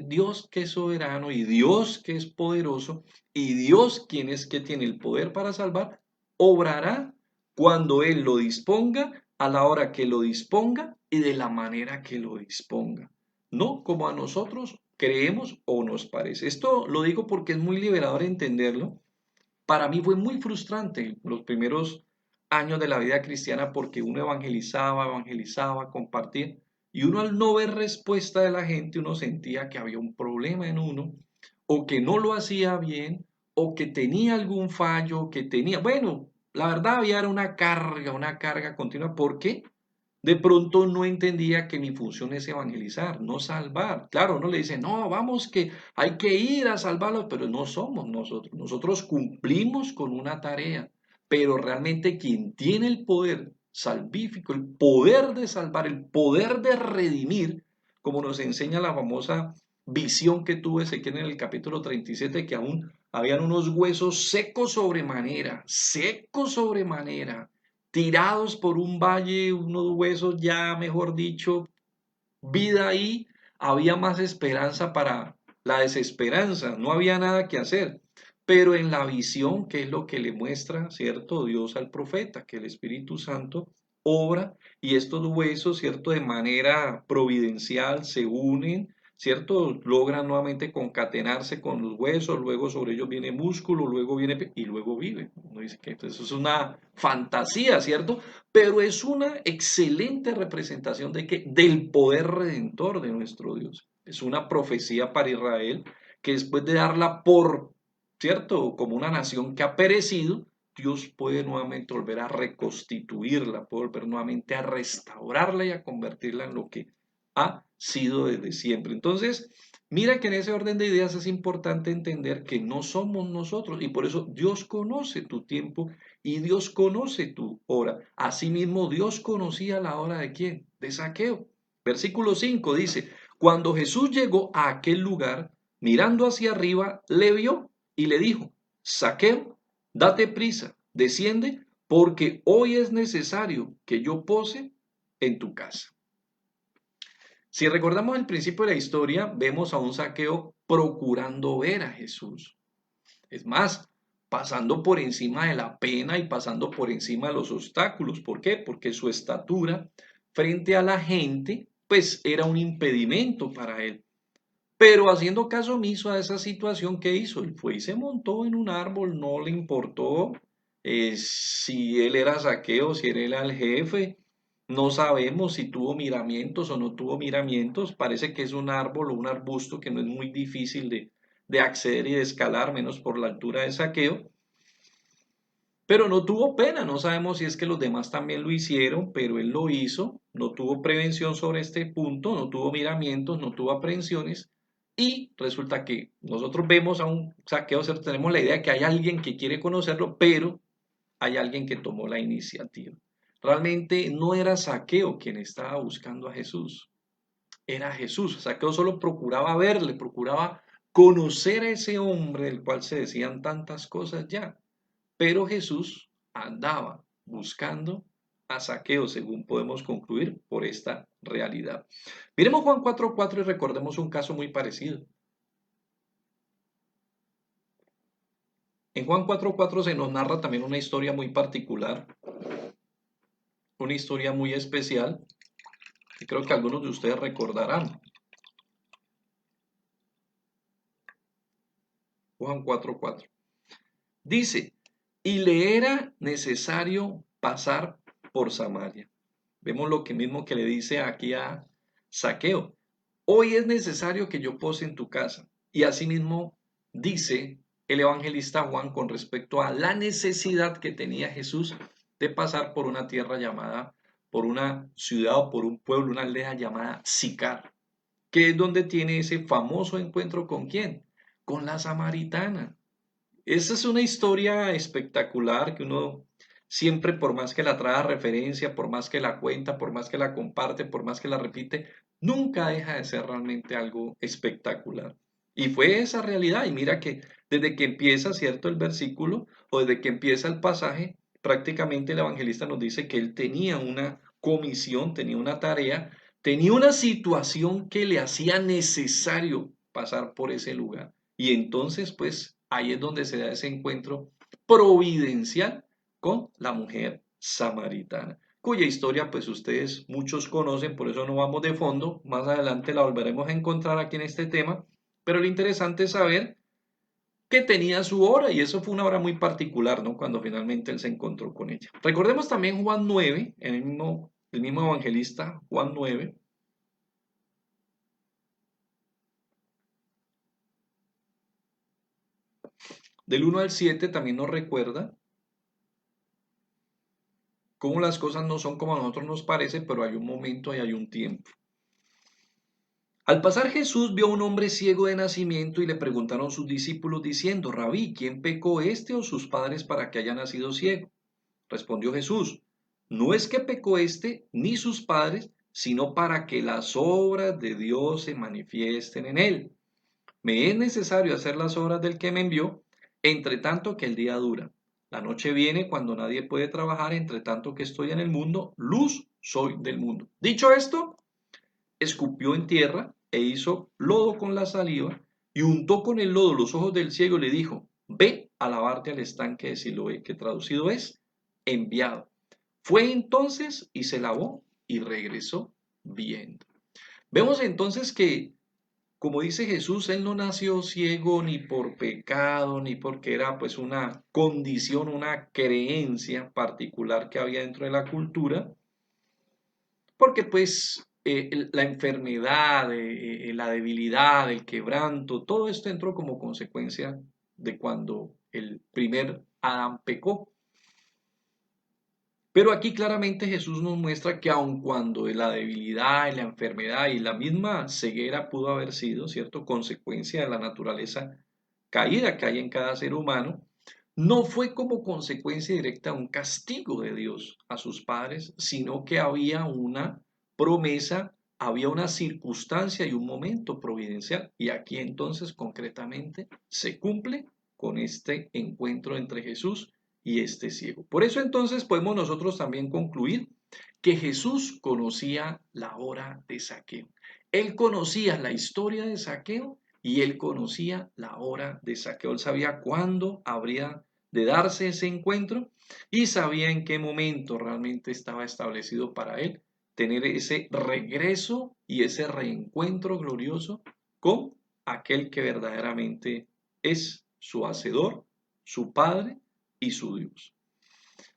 Dios que es soberano y Dios que es poderoso y Dios quien es que tiene el poder para salvar, obrará cuando Él lo disponga, a la hora que lo disponga y de la manera que lo disponga. No como a nosotros creemos o nos parece. Esto lo digo porque es muy liberador entenderlo. Para mí fue muy frustrante los primeros años de la vida cristiana porque uno evangelizaba, compartía, y uno al no ver respuesta de la gente, uno sentía que había un problema en uno, o que no lo hacía bien, o que tenía algún fallo, que tenía, bueno, la verdad había era una carga continua. ¿Por qué? De pronto no entendía que mi función es evangelizar, no salvar. Claro, uno le dice, no, vamos que hay que ir a salvarlos, pero no somos nosotros. Nosotros cumplimos con una tarea, pero realmente quien tiene el poder salvífico, el poder de salvar, el poder de redimir, como nos enseña la famosa visión que tuvo Ezequiel en el capítulo 37, que aún habían unos huesos secos sobremanera, tirados por un valle, unos huesos ya, mejor dicho, vida ahí, había más esperanza para la desesperanza, no había nada que hacer. Pero en la visión, que es lo que le muestra, ¿cierto? Dios al profeta, que el Espíritu Santo obra y estos huesos, ¿cierto? De manera providencial se unen, ¿cierto? Logran nuevamente concatenarse con los huesos, luego sobre ellos viene músculo, luego viene y luego vive. Uno dice que entonces es una fantasía, ¿cierto? Pero es una excelente representación de que del poder redentor de nuestro Dios. Es una profecía para Israel que después de darla por, ¿cierto? Como una nación que ha perecido, Dios puede nuevamente volver a reconstituirla, puede volver nuevamente a restaurarla y a convertirla en lo que ha sido desde siempre. Entonces, mira que en ese orden de ideas es importante entender que no somos nosotros y por eso Dios conoce tu tiempo y Dios conoce tu hora. Asimismo, Dios conocía la hora de quién? De Zaqueo. Versículo 5 dice, cuando Jesús llegó a aquel lugar, mirando hacia arriba, le vio y le dijo, Zaqueo, date prisa, desciende, porque hoy es necesario que yo pose en tu casa. Si recordamos el principio de la historia, vemos a un Zaqueo procurando ver a Jesús. Es más, pasando por encima de la pena y pasando por encima de los obstáculos. ¿Por qué? Porque su estatura frente a la gente, pues era un impedimento para él. Pero haciendo caso omiso a esa situación, ¿qué hizo? Él fue y se montó en un árbol, no le importó si él era Zaqueo, si él era el jefe. No sabemos si tuvo miramientos o no tuvo miramientos. Parece que es un árbol o un arbusto que no es muy difícil de acceder y de escalar, menos por la altura de Zaqueo. Pero no tuvo pena, no sabemos si es que los demás también lo hicieron, pero él lo hizo, no tuvo prevención sobre este punto, no tuvo miramientos, no tuvo aprehensiones, y resulta que nosotros vemos a un Zaqueo, ¿cierto? Tenemos la idea de que hay alguien que quiere conocerlo, pero hay alguien que tomó la iniciativa. Realmente no era Zaqueo quien estaba buscando a Jesús, era Jesús. Zaqueo solo procuraba verle, procuraba conocer a ese hombre del cual se decían tantas cosas ya. Pero Jesús andaba buscando a Zaqueo, según podemos concluir por esta realidad. Miremos Juan 4:4 y recordemos un caso muy parecido. En Juan 4:4 se nos narra también una historia muy particular, una historia muy especial, que creo que algunos de ustedes recordarán. Juan 4:4. Dice, y le era necesario pasar por Samaria. Vemos lo que mismo que le dice aquí a Zaqueo. Hoy es necesario que yo pose en tu casa. Y asimismo dice el evangelista Juan con respecto a la necesidad que tenía Jesús de pasar por una tierra llamada, por una ciudad o por un pueblo, una aldea llamada Sicar, que es donde tiene ese famoso encuentro con quién, con la samaritana. Esa es una historia espectacular que uno siempre, por más que la trae a referencia, por más que la cuenta, por más que la comparte, por más que la repite, nunca deja de ser realmente algo espectacular. Y fue esa realidad. Y mira que desde que empieza, ¿cierto?, el versículo, o desde que empieza el pasaje, prácticamente el evangelista nos dice que él tenía una comisión, tenía una tarea, tenía una situación que le hacía necesario pasar por ese lugar. Y entonces, pues, ahí es donde se da ese encuentro providencial con la mujer samaritana, cuya historia, pues, ustedes muchos conocen, por eso no vamos de fondo. Más adelante la volveremos a encontrar aquí en este tema, pero lo interesante es saber que tenía su hora y eso fue una hora muy particular, ¿no? Cuando finalmente él se encontró con ella. Recordemos también Juan 9, en el mismo evangelista, Juan 9, del 1 al 7 también nos recuerda cómo las cosas no son como a nosotros nos parece, pero hay un momento y hay un tiempo. Al pasar Jesús vio a un hombre ciego de nacimiento y le preguntaron sus discípulos diciendo, Rabí, ¿quién pecó este o sus padres para que haya nacido ciego? Respondió Jesús, no es que pecó este ni sus padres, sino para que las obras de Dios se manifiesten en él. Me es necesario hacer las obras del que me envió, entre tanto que el día dura. La noche viene cuando nadie puede trabajar, entre tanto que estoy en el mundo, luz soy del mundo. Dicho esto, escupió en tierra e hizo lodo con la saliva y untó con el lodo los ojos del ciego y le dijo, ve a lavarte al estanque de Siloé, que traducido es enviado. Fue entonces y se lavó y regresó viendo. Vemos entonces que, como dice Jesús, él no nació ciego ni por pecado, ni porque era pues una condición, una creencia particular que había dentro de la cultura, porque pues la enfermedad, la debilidad, el quebranto, todo esto entró como consecuencia de cuando el primer Adán pecó. Pero aquí claramente Jesús nos muestra que aun cuando la debilidad y la enfermedad y la misma ceguera pudo haber sido, ¿cierto?, consecuencia de la naturaleza caída que hay en cada ser humano, no fue como consecuencia directa un castigo de Dios a sus padres, sino que había una promesa, había una circunstancia y un momento providencial. Y aquí entonces concretamente se cumple con este encuentro entre Jesús y este ciego. Por eso entonces podemos nosotros también concluir que Jesús conocía la hora de Zaqueo. Él conocía la historia de Zaqueo y él conocía la hora de Zaqueo. Él sabía cuándo habría de darse ese encuentro y sabía en qué momento realmente estaba establecido para él tener ese regreso y ese reencuentro glorioso con aquel que verdaderamente es su hacedor, su Padre y su Dios.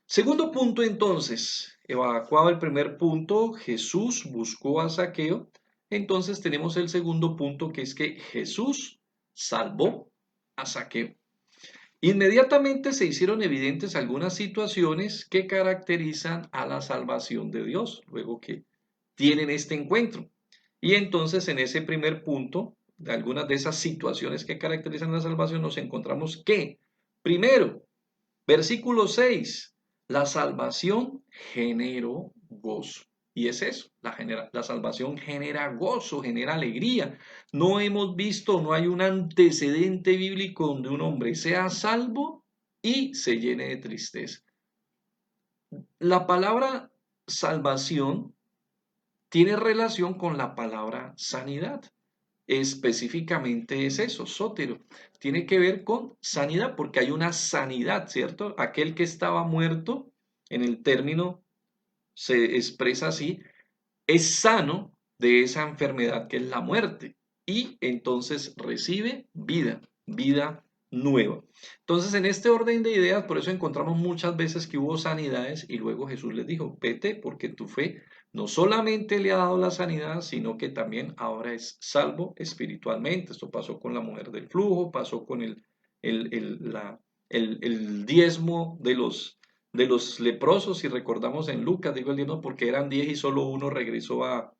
Segundo punto entonces, evacuado el primer punto, Jesús buscó a Zaqueo. Entonces tenemos el segundo punto, que es que Jesús salvó a Zaqueo. Inmediatamente se hicieron evidentes algunas situaciones que caracterizan a la salvación de Dios, luego que tienen este encuentro. Y entonces en ese primer punto, de algunas de esas situaciones que caracterizan la salvación, nos encontramos que, primero, versículo 6, la salvación generó gozo. Y es eso, la salvación genera gozo, genera alegría. No hemos visto, no hay un antecedente bíblico donde un hombre sea salvo y se llene de tristeza. La palabra salvación tiene relación con la palabra sanidad. Específicamente es eso, sótero. Tiene que ver con sanidad, porque hay una sanidad, ¿cierto? Aquel que estaba muerto, en el término se expresa así, es sano de esa enfermedad que es la muerte y entonces recibe vida, vida nueva. Entonces, en este orden de ideas, por eso encontramos muchas veces que hubo sanidades y luego Jesús les dijo, vete porque tu fe no solamente le ha dado la sanidad, sino que también ahora es salvo espiritualmente. Esto pasó con la mujer del flujo, pasó con el diezmo de los leprosos, si recordamos en Lucas, digo el diezmo porque eran 10 y solo uno regresó a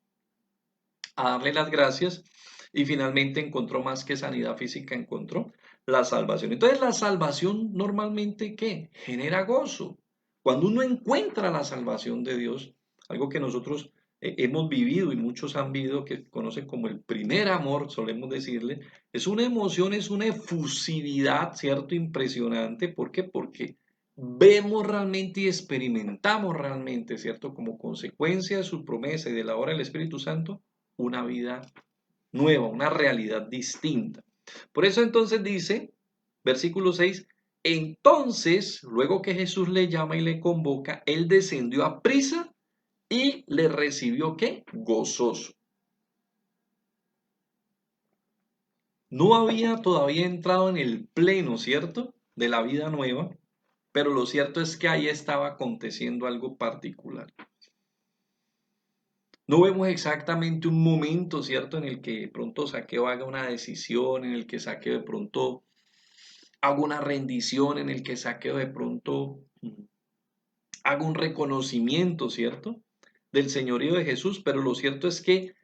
darle las gracias y finalmente encontró más que sanidad física, encontró la salvación. Entonces la salvación normalmente ¿qué? Genera gozo. Cuando uno encuentra la salvación de Dios, algo que nosotros hemos vivido y muchos han vivido, que conocen como el primer amor, solemos decirle, es una emoción, es una efusividad, ¿cierto? Impresionante. ¿Por qué? Porque vemos realmente y experimentamos realmente, ¿cierto? Como consecuencia de su promesa y de la obra del Espíritu Santo, una vida nueva, una realidad distinta. Por eso entonces dice, versículo 6, entonces, luego que Jesús le llama y le convoca, él descendió a prisa y le recibió, ¿qué? Gozoso. No había todavía entrado en el pleno, ¿cierto? De la vida nueva, pero lo cierto es que ahí estaba aconteciendo algo particular. No vemos exactamente un momento, ¿cierto?, en el que de pronto Saqueo haga una decisión, en el que Saqueo de pronto haga una rendición, en el que Saqueo de pronto haga un reconocimiento, ¿cierto?, del señorío de Jesús, pero lo cierto es que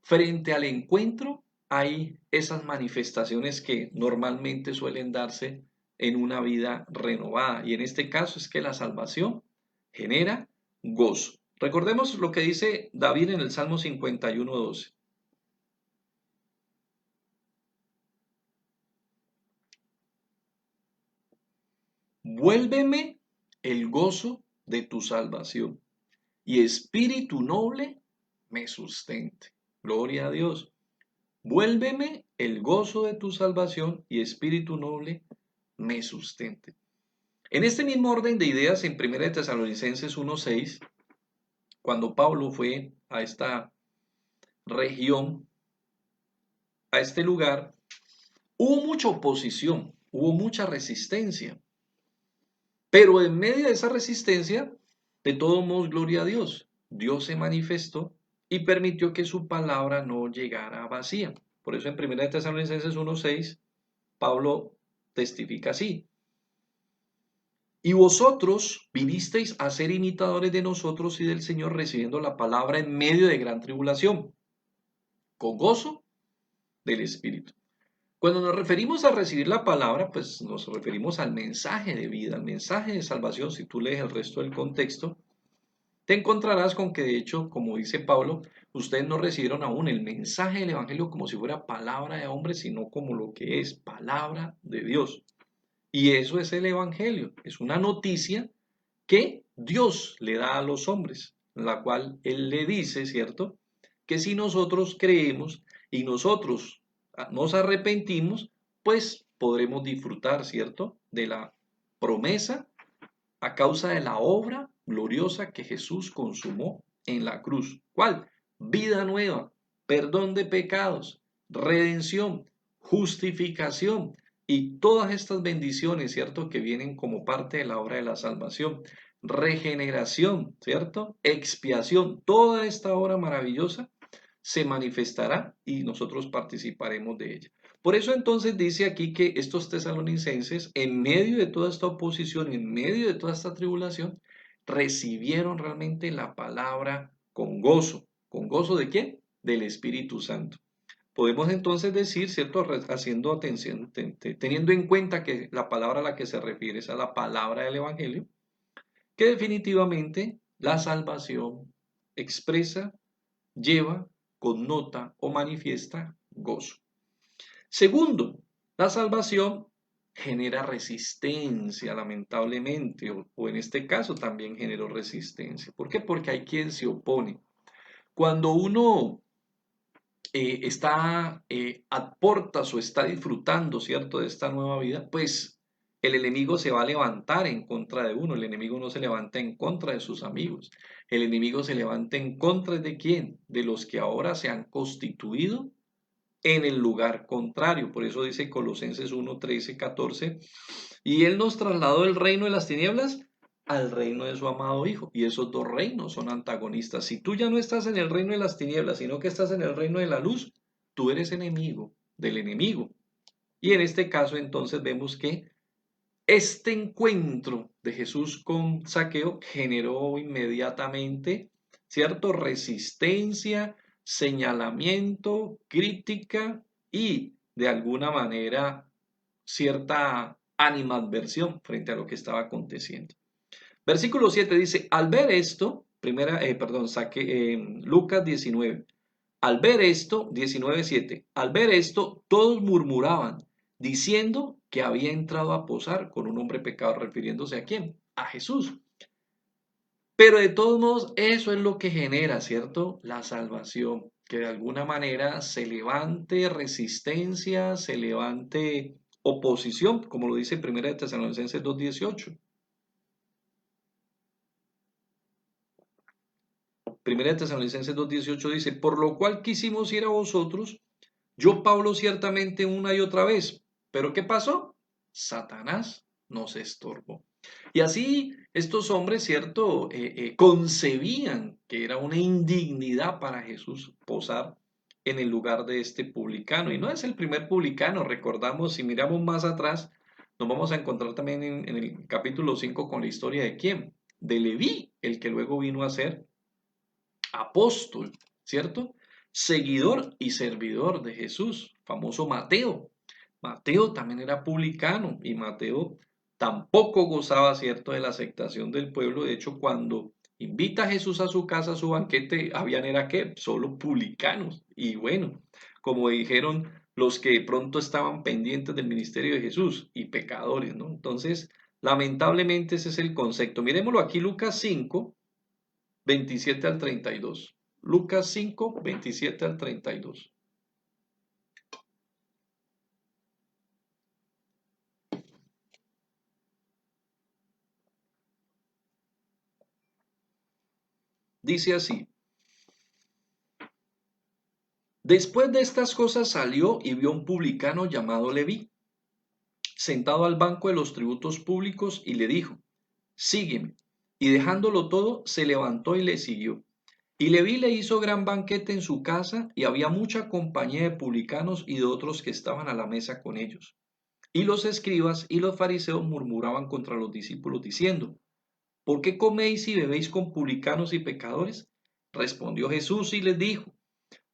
frente al encuentro hay esas manifestaciones que normalmente suelen darse en una vida renovada. Y en este caso es que la salvación genera gozo. Recordemos lo que dice David en el Salmo 51:12. Vuélveme el gozo de tu salvación y espíritu noble me sustente. Gloria a Dios. Vuélveme el gozo de tu salvación y espíritu noble me sustente. En este mismo orden de ideas, en 1 Tesalonicenses 1:6, cuando Pablo fue a esta región, a este lugar, hubo mucha oposición, hubo mucha resistencia. Pero en medio de esa resistencia, de todos modos, gloria a Dios, Dios se manifestó y permitió que su palabra no llegara vacía. Por eso en 1 Tesalonicenses 1:6, Pablo testifica así. Y vosotros vinisteis a ser imitadores de nosotros y del Señor, recibiendo la palabra en medio de gran tribulación, con gozo del Espíritu. Cuando nos referimos a recibir la palabra, pues nos referimos al mensaje de vida, al mensaje de salvación. Si tú lees el resto del contexto, te encontrarás con que, de hecho, como dice Pablo, ustedes no recibieron aún el mensaje del Evangelio como si fuera palabra de hombre, sino como lo que es palabra de Dios. Y eso es el Evangelio, es una noticia que Dios le da a los hombres, en la cual Él le dice, ¿cierto?, que si nosotros creemos y nosotros nos arrepentimos, pues podremos disfrutar, ¿cierto?, de la promesa a causa de la obra gloriosa que Jesús consumó en la cruz. ¿Cuál? Vida nueva, perdón de pecados, redención, justificación y todas estas bendiciones, ¿cierto?, que vienen como parte de la obra de la salvación. Regeneración, ¿cierto? Expiación, toda esta obra maravillosa se manifestará y nosotros participaremos de ella. Por eso entonces dice aquí que estos tesalonicenses, en medio de toda esta oposición, en medio de toda esta tribulación, recibieron realmente la palabra con gozo. ¿Con gozo de quién? Del Espíritu Santo. Podemos entonces decir, ¿cierto?, haciendo atención, teniendo en cuenta que la palabra a la que se refiere es a la palabra del Evangelio, que definitivamente la salvación expresa, lleva, connota o manifiesta gozo. Segundo, la salvación genera resistencia, lamentablemente, o en este caso también generó resistencia. ¿Por qué? Porque hay quien se opone. Cuando uno está a portas o está disfrutando, ¿cierto?, de esta nueva vida, pues el enemigo se va a levantar en contra de uno. El enemigo no se levanta en contra de sus amigos. El enemigo se levanta en contra de ¿quién? De los que ahora se han constituido en el lugar contrario. Por eso dice Colosenses 1:13-14, y Él nos trasladó del reino de las tinieblas al reino de su amado Hijo. Y esos dos reinos son antagonistas. Si tú ya no estás en el reino de las tinieblas, sino que estás en el reino de la luz, tú eres enemigo del enemigo. Y en este caso entonces vemos que este encuentro de Jesús con Saqueo generó inmediatamente, ¿cierto?, resistencia, señalamiento, crítica y de alguna manera cierta animadversión frente a lo que estaba aconteciendo. Versículo 7 dice, al ver esto, Lucas 19, al ver esto, 19:7, al ver esto, todos murmuraban diciendo que había entrado a posar con un hombre pecador, refiriéndose a quién, a Jesús. Pero de todos modos, eso es lo que genera, ¿cierto? La salvación, que de alguna manera se levante resistencia, se levante oposición, como lo dice 1 de Tesalonicenses 2:18. 1 de Tesalonicenses 2:18 dice, por lo cual quisimos ir a vosotros, yo Pablo ciertamente una y otra vez. ¿Pero qué pasó? Satanás nos estorbó. Y así estos hombres, ¿cierto? Concebían que era una indignidad para Jesús posar en el lugar de este publicano. Y no es el primer publicano, recordamos, si miramos más atrás, nos vamos a encontrar también en el capítulo 5 con la historia de quién, de Leví, el que luego vino a ser apóstol, ¿cierto? Seguidor y servidor de Jesús, famoso Mateo. Mateo también era publicano y Mateo tampoco gozaba, ¿cierto?, de la aceptación del pueblo. De hecho, cuando invita a Jesús a su casa, a su banquete, habían era qué, solo publicanos. Y bueno, como dijeron los que pronto estaban pendientes del ministerio de Jesús y pecadores, ¿no? Entonces, lamentablemente ese es el concepto. Miremoslo aquí, Lucas 5, 27 al 32. Lucas 5, 27 al 32. Dice así, después de estas cosas salió y vio un publicano llamado Leví, sentado al banco de los tributos públicos, y le dijo, sígueme. Y dejándolo todo, se levantó y le siguió. Y Leví le hizo gran banquete en su casa, y había mucha compañía de publicanos y de otros que estaban a la mesa con ellos. Y los escribas y los fariseos murmuraban contra los discípulos, diciendo, ¿por qué coméis y bebéis con publicanos y pecadores? Respondió Jesús y les dijo,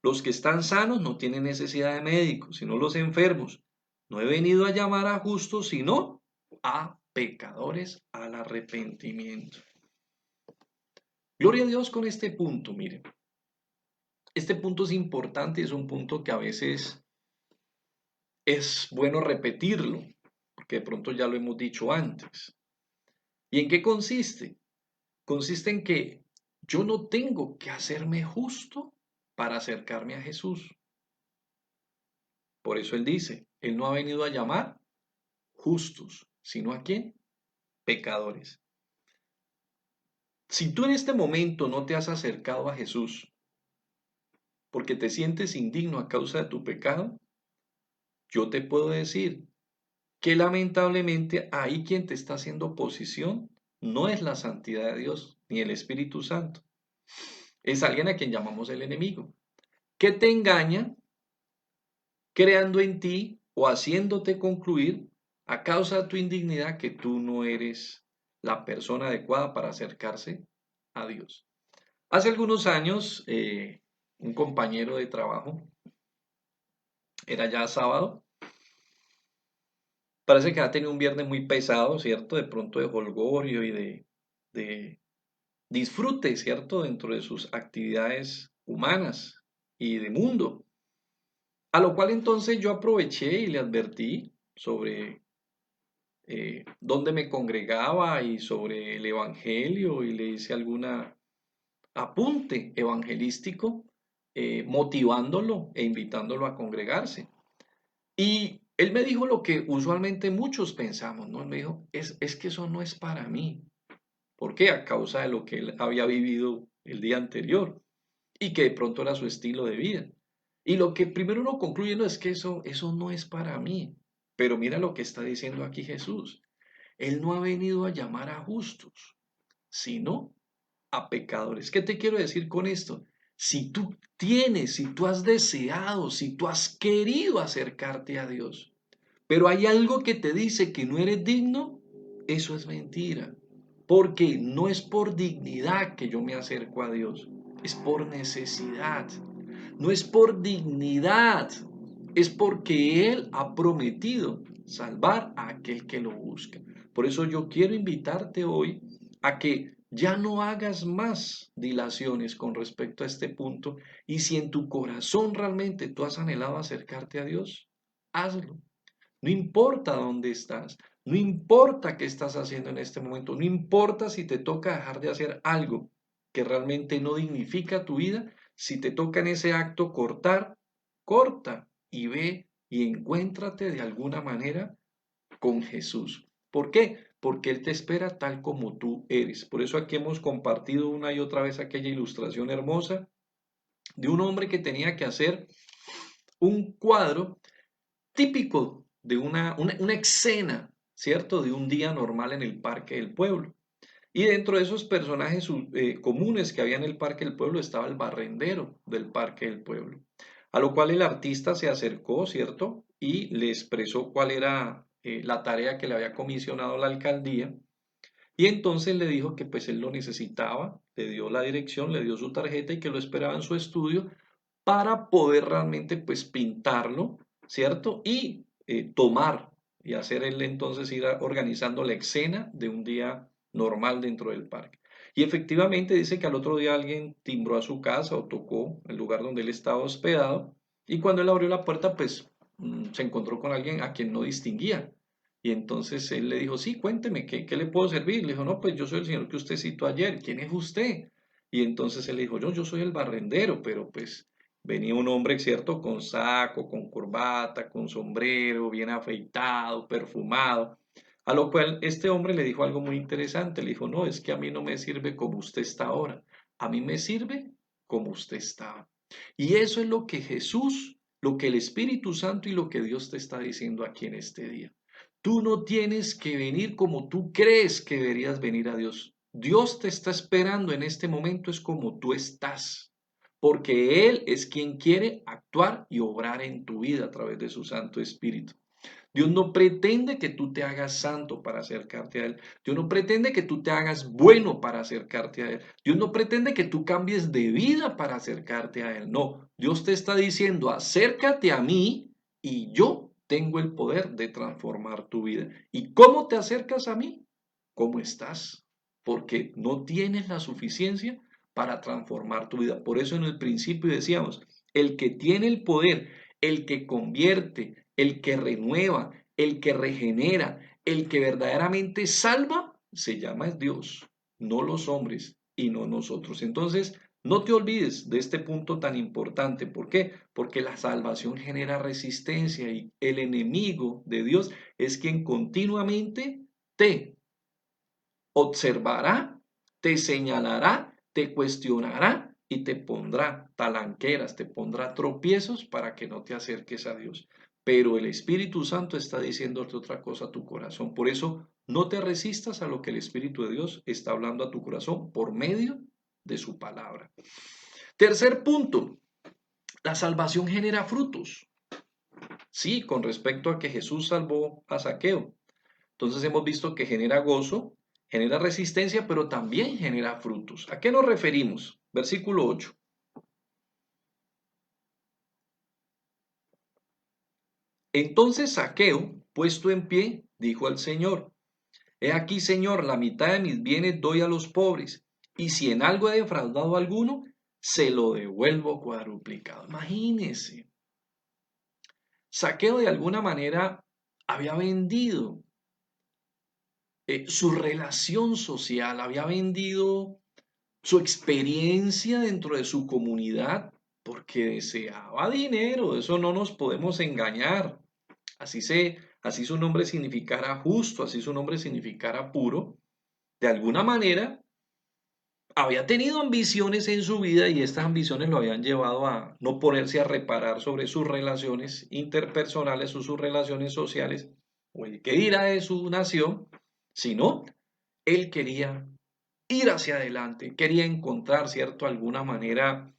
los que están sanos no tienen necesidad de médicos, sino los enfermos. No he venido a llamar a justos, sino a pecadores al arrepentimiento. Gloria a Dios con este punto, miren. Este punto es importante, es un punto que a veces es bueno repetirlo, porque de pronto ya lo hemos dicho antes. ¿Y en qué consiste? Consiste en que yo no tengo que hacerme justo para acercarme a Jesús. Por eso Él dice, Él no ha venido a llamar justos, sino a quién? Pecadores. Si tú en este momento no te has acercado a Jesús porque te sientes indigno a causa de tu pecado, yo te puedo decir que lamentablemente ahí quien te está haciendo oposición no es la santidad de Dios ni el Espíritu Santo. Es alguien a quien llamamos el enemigo, que te engaña creando en ti o haciéndote concluir a causa de tu indignidad que tú no eres la persona adecuada para acercarse a Dios. Hace algunos años, un compañero de trabajo, era ya sábado, parece que ha tenido un viernes muy pesado, ¿cierto? De pronto de jolgorio y de disfrute, ¿cierto? Dentro de sus actividades humanas y de mundo. A lo cual entonces yo aproveché y le advertí sobre dónde me congregaba y sobre el Evangelio y le hice alguna apunte evangelístico, motivándolo e invitándolo a congregarse. Y él me dijo lo que usualmente muchos pensamos, ¿no? Él me dijo, es que eso no es para mí. ¿Por qué? A causa de lo que él había vivido el día anterior y que de pronto era su estilo de vida. Y lo que primero uno concluye no es que eso no es para mí. Pero mira lo que está diciendo aquí Jesús. Él no ha venido a llamar a justos, sino a pecadores. ¿Qué te quiero decir con esto? Si tú has deseado, si tú has querido acercarte a Dios, pero hay algo que te dice que no eres digno, eso es mentira. Porque no es por dignidad que yo me acerco a Dios, es por necesidad. No es por dignidad, es porque Él ha prometido salvar a aquel que lo busca. Por eso yo quiero invitarte hoy a que ya no hagas más dilaciones con respecto a este punto y si en tu corazón realmente tú has anhelado acercarte a Dios, hazlo. No importa dónde estás, no importa qué estás haciendo en este momento, no importa si te toca dejar de hacer algo que realmente no dignifica tu vida, si te toca en ese acto cortar, corta y ve y encuéntrate de alguna manera con Jesús. ¿Por qué? Porque Él te espera tal como tú eres. Por eso aquí hemos compartido una y otra vez aquella ilustración hermosa de un hombre que tenía que hacer un cuadro típico de una escena, ¿cierto? De un día normal en el parque del pueblo. Y dentro de esos personajes comunes que había en el Parque del Pueblo estaba el barrendero del Parque del Pueblo, a lo cual el artista se acercó, ¿cierto? Y le expresó cuál era la tarea que le había comisionado la alcaldía. Y entonces le dijo que pues él lo necesitaba, le dio la dirección, le dio su tarjeta y que lo esperaba en su estudio para poder realmente pues pintarlo, ¿cierto? Y tomar y hacer él entonces ir organizando la escena de un día normal dentro del parque. Y efectivamente dice que al otro día alguien timbró a su casa o tocó el lugar donde él estaba hospedado y cuando él abrió la puerta pues se encontró con alguien a quien no distinguía. Y entonces él le dijo, sí, cuénteme, ¿qué le puedo servir? Le dijo, no, pues yo soy el señor que usted citó ayer, ¿quién es usted? Y entonces él le dijo, yo soy el barrendero, pero pues venía un hombre, ¿cierto? Con saco, con corbata, con sombrero, bien afeitado, perfumado. A lo cual este hombre le dijo algo muy interesante. Le dijo, no, es que a mí no me sirve como usted está ahora. A mí me sirve como usted estaba. Y eso es lo que Jesús, lo que el Espíritu Santo y lo que Dios te está diciendo aquí en este día. Tú no tienes que venir como tú crees que deberías venir a Dios. Dios te está esperando en este momento, es como tú estás porque Él es quien quiere actuar y obrar en tu vida a través de su Santo Espíritu. Dios no pretende que tú te hagas santo para acercarte a Él. Dios no pretende que tú te hagas bueno para acercarte a Él. Dios no pretende que tú cambies de vida para acercarte a Él. No, Dios te está diciendo, acércate a mí y yo tengo el poder de transformar tu vida. ¿Y cómo te acercas a mí? ¿Cómo estás? Porque no tienes la suficiencia para transformar tu vida. Por eso en el principio decíamos, el que tiene el poder, el que convierte, el que renueva, el que regenera, el que verdaderamente salva, se llama es Dios, no los hombres y no nosotros. Entonces, no te olvides de este punto tan importante. ¿Por qué? Porque la salvación genera resistencia y el enemigo de Dios es quien continuamente te observará, te señalará, te cuestionará y te pondrá talanqueras, te pondrá tropiezos para que no te acerques a Dios. Pero el Espíritu Santo está diciéndote otra cosa a tu corazón. Por eso no te resistas a lo que el Espíritu de Dios está hablando a tu corazón por medio de su palabra. Tercer punto, la salvación genera frutos. Sí, con respecto a que Jesús salvó a Zaqueo. Entonces hemos visto que genera gozo, genera resistencia, pero también genera frutos. ¿A qué nos referimos? Versículo 8. Entonces Zaqueo, puesto en pie, dijo al Señor, he aquí, Señor, la mitad de mis bienes doy a los pobres, y si en algo he defraudado a alguno, se lo devuelvo cuadruplicado. Imagínese, Zaqueo de alguna manera había vendido su relación social, había vendido su experiencia dentro de su comunidad porque deseaba dinero, eso no nos podemos engañar. Así su nombre significara justo, así su nombre significara puro, de alguna manera había tenido ambiciones en su vida y estas ambiciones lo habían llevado a no ponerse a reparar sobre sus relaciones interpersonales o sus relaciones sociales o el que dirá de su nación, sino él quería ir hacia adelante, quería encontrar, ¿cierto?, alguna manera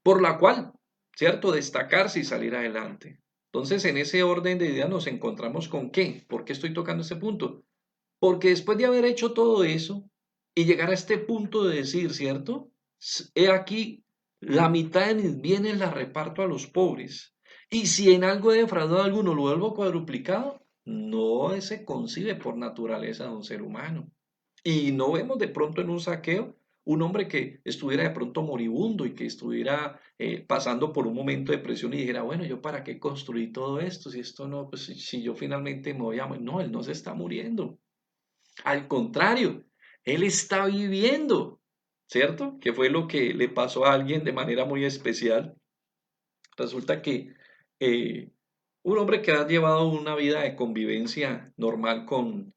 por la cual, ¿cierto?, destacarse y salir adelante. Entonces, en ese orden de ideas nos encontramos con ¿qué? ¿Por qué estoy tocando este punto? Porque después de haber hecho todo eso y llegar a este punto de decir, ¿cierto? He aquí, la mitad de mis bienes la reparto a los pobres. Y si en algo he defraudado a alguno, lo vuelvo cuadruplicado. No se concibe por naturaleza de un ser humano. Y no vemos de pronto en un saqueo un hombre que estuviera de pronto moribundo y que estuviera pasando por un momento de depresión y dijera, bueno, ¿yo para qué construí todo esto? Si esto no, pues si yo finalmente me voy a morir. No, él no se está muriendo. Al contrario, él está viviendo, ¿cierto? Que fue lo que le pasó a alguien de manera muy especial. Resulta que eh, un hombre que ha llevado una vida de convivencia normal con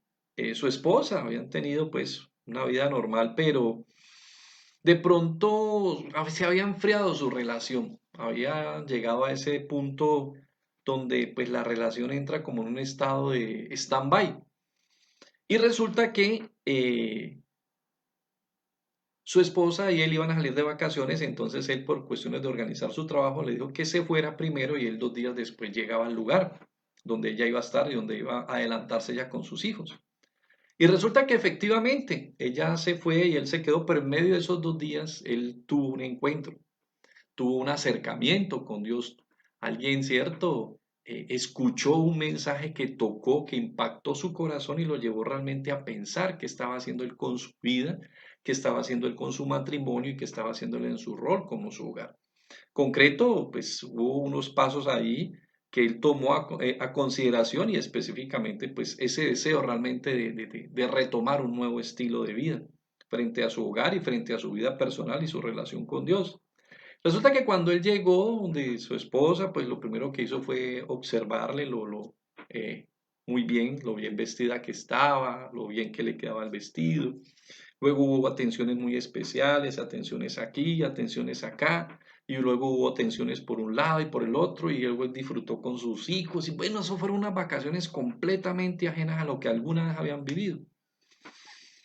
su esposa, habían tenido pues una vida normal, pero de pronto se había enfriado su relación, había llegado a ese punto donde pues la relación entra como en un estado de stand-by. Y resulta que su esposa y él iban a salir de vacaciones, entonces él por cuestiones de organizar su trabajo le dijo que se fuera primero y él 2 días después llegaba al lugar donde ella iba a estar y donde iba a adelantarse ya con sus hijos. Y resulta que efectivamente ella se fue y él se quedó, pero en medio de esos 2 días él tuvo un encuentro, tuvo un acercamiento con Dios. Alguien, ¿cierto? Escuchó un mensaje que tocó, que impactó su corazón y lo llevó realmente a pensar qué estaba haciendo él con su vida, qué estaba haciendo él con su matrimonio y qué estaba haciendo él en su rol como su hogar. Concreto, pues hubo unos pasos ahí que él tomó a consideración y específicamente pues ese deseo realmente de retomar un nuevo estilo de vida frente a su hogar y frente a su vida personal y su relación con Dios. Resulta que cuando él llegó donde su esposa, pues lo primero que hizo fue observarle eh, muy bien, lo bien vestida que estaba, lo bien que le quedaba el vestido. Luego hubo atenciones muy especiales, atenciones aquí, atenciones acá, y luego hubo atenciones por un lado y por el otro, y luego él disfrutó con sus hijos, y bueno, eso fueron unas vacaciones completamente ajenas a lo que alguna vez habían vivido.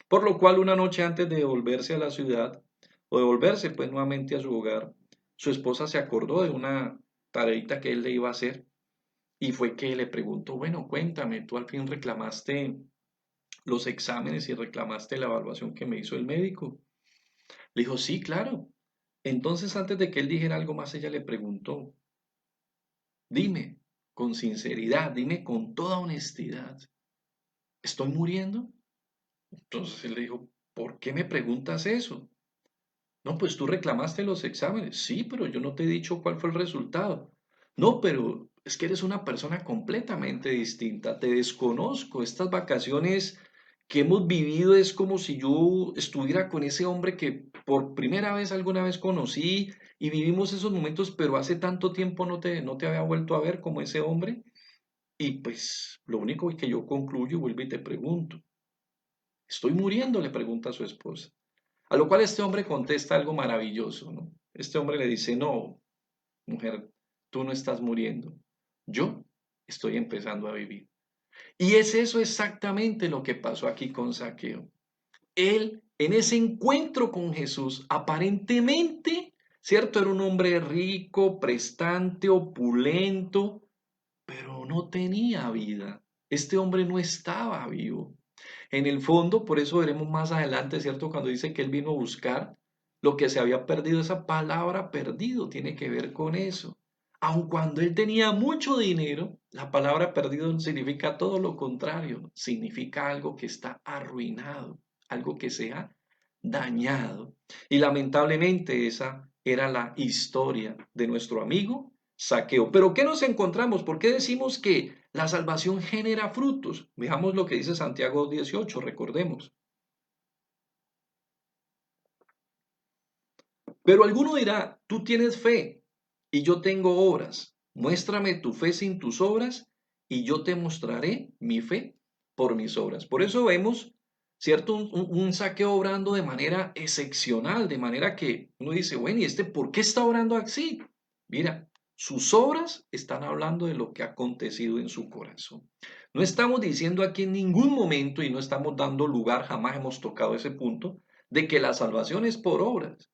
Por lo cual, una noche antes de volverse a la ciudad, o de volverse pues nuevamente a su hogar, su esposa se acordó de una tareita que él le iba a hacer y fue que le preguntó, bueno, cuéntame, tú al fin reclamaste los exámenes y reclamaste la evaluación que me hizo el médico. Le dijo, sí, claro. Entonces, antes de que él dijera algo más, ella le preguntó, dime con sinceridad, dime con toda honestidad, ¿estoy muriendo? Entonces él le dijo, ¿por qué me preguntas eso? No, pues tú reclamaste los exámenes. Sí, pero yo no te he dicho cuál fue el resultado. No, pero es que eres una persona completamente distinta. Te desconozco. Estas vacaciones que hemos vivido es como si yo estuviera con ese hombre que por primera vez alguna vez conocí y vivimos esos momentos, pero hace tanto tiempo no te había vuelto a ver como ese hombre. Y pues lo único que yo concluyo, vuelvo y te pregunto, ¿estoy muriendo? Le pregunta a su esposa. A lo cual este hombre contesta algo maravilloso, ¿no? Este hombre le dice, no, mujer, tú no estás muriendo, yo estoy empezando a vivir. Y es eso exactamente lo que pasó aquí con Zaqueo. Él, en ese encuentro con Jesús, aparentemente, ¿cierto? Era un hombre rico, prestante, opulento, pero no tenía vida. Este hombre no estaba vivo. En el fondo, por eso veremos más adelante, ¿cierto? Cuando dice que él vino a buscar lo que se había perdido, esa palabra perdido tiene que ver con eso. Aun cuando él tenía mucho dinero, la palabra perdido significa todo lo contrario, significa algo que está arruinado, algo que se ha dañado. Y lamentablemente esa era la historia de nuestro amigo Saqueo. Pero ¿qué nos encontramos? ¿Por qué decimos que la salvación genera frutos? Veamos lo que dice Santiago 18, recordemos. Pero alguno dirá, tú tienes fe y yo tengo obras. Muéstrame tu fe sin tus obras y yo te mostraré mi fe por mis obras. Por eso vemos, ¿cierto? Un Saqueo obrando de manera excepcional, de manera que uno dice, bueno, ¿y este por qué está obrando así? Mira, sus obras están hablando de lo que ha acontecido en su corazón. No estamos diciendo aquí en ningún momento y no estamos dando lugar, jamás hemos tocado ese punto, de que la salvación es por obras.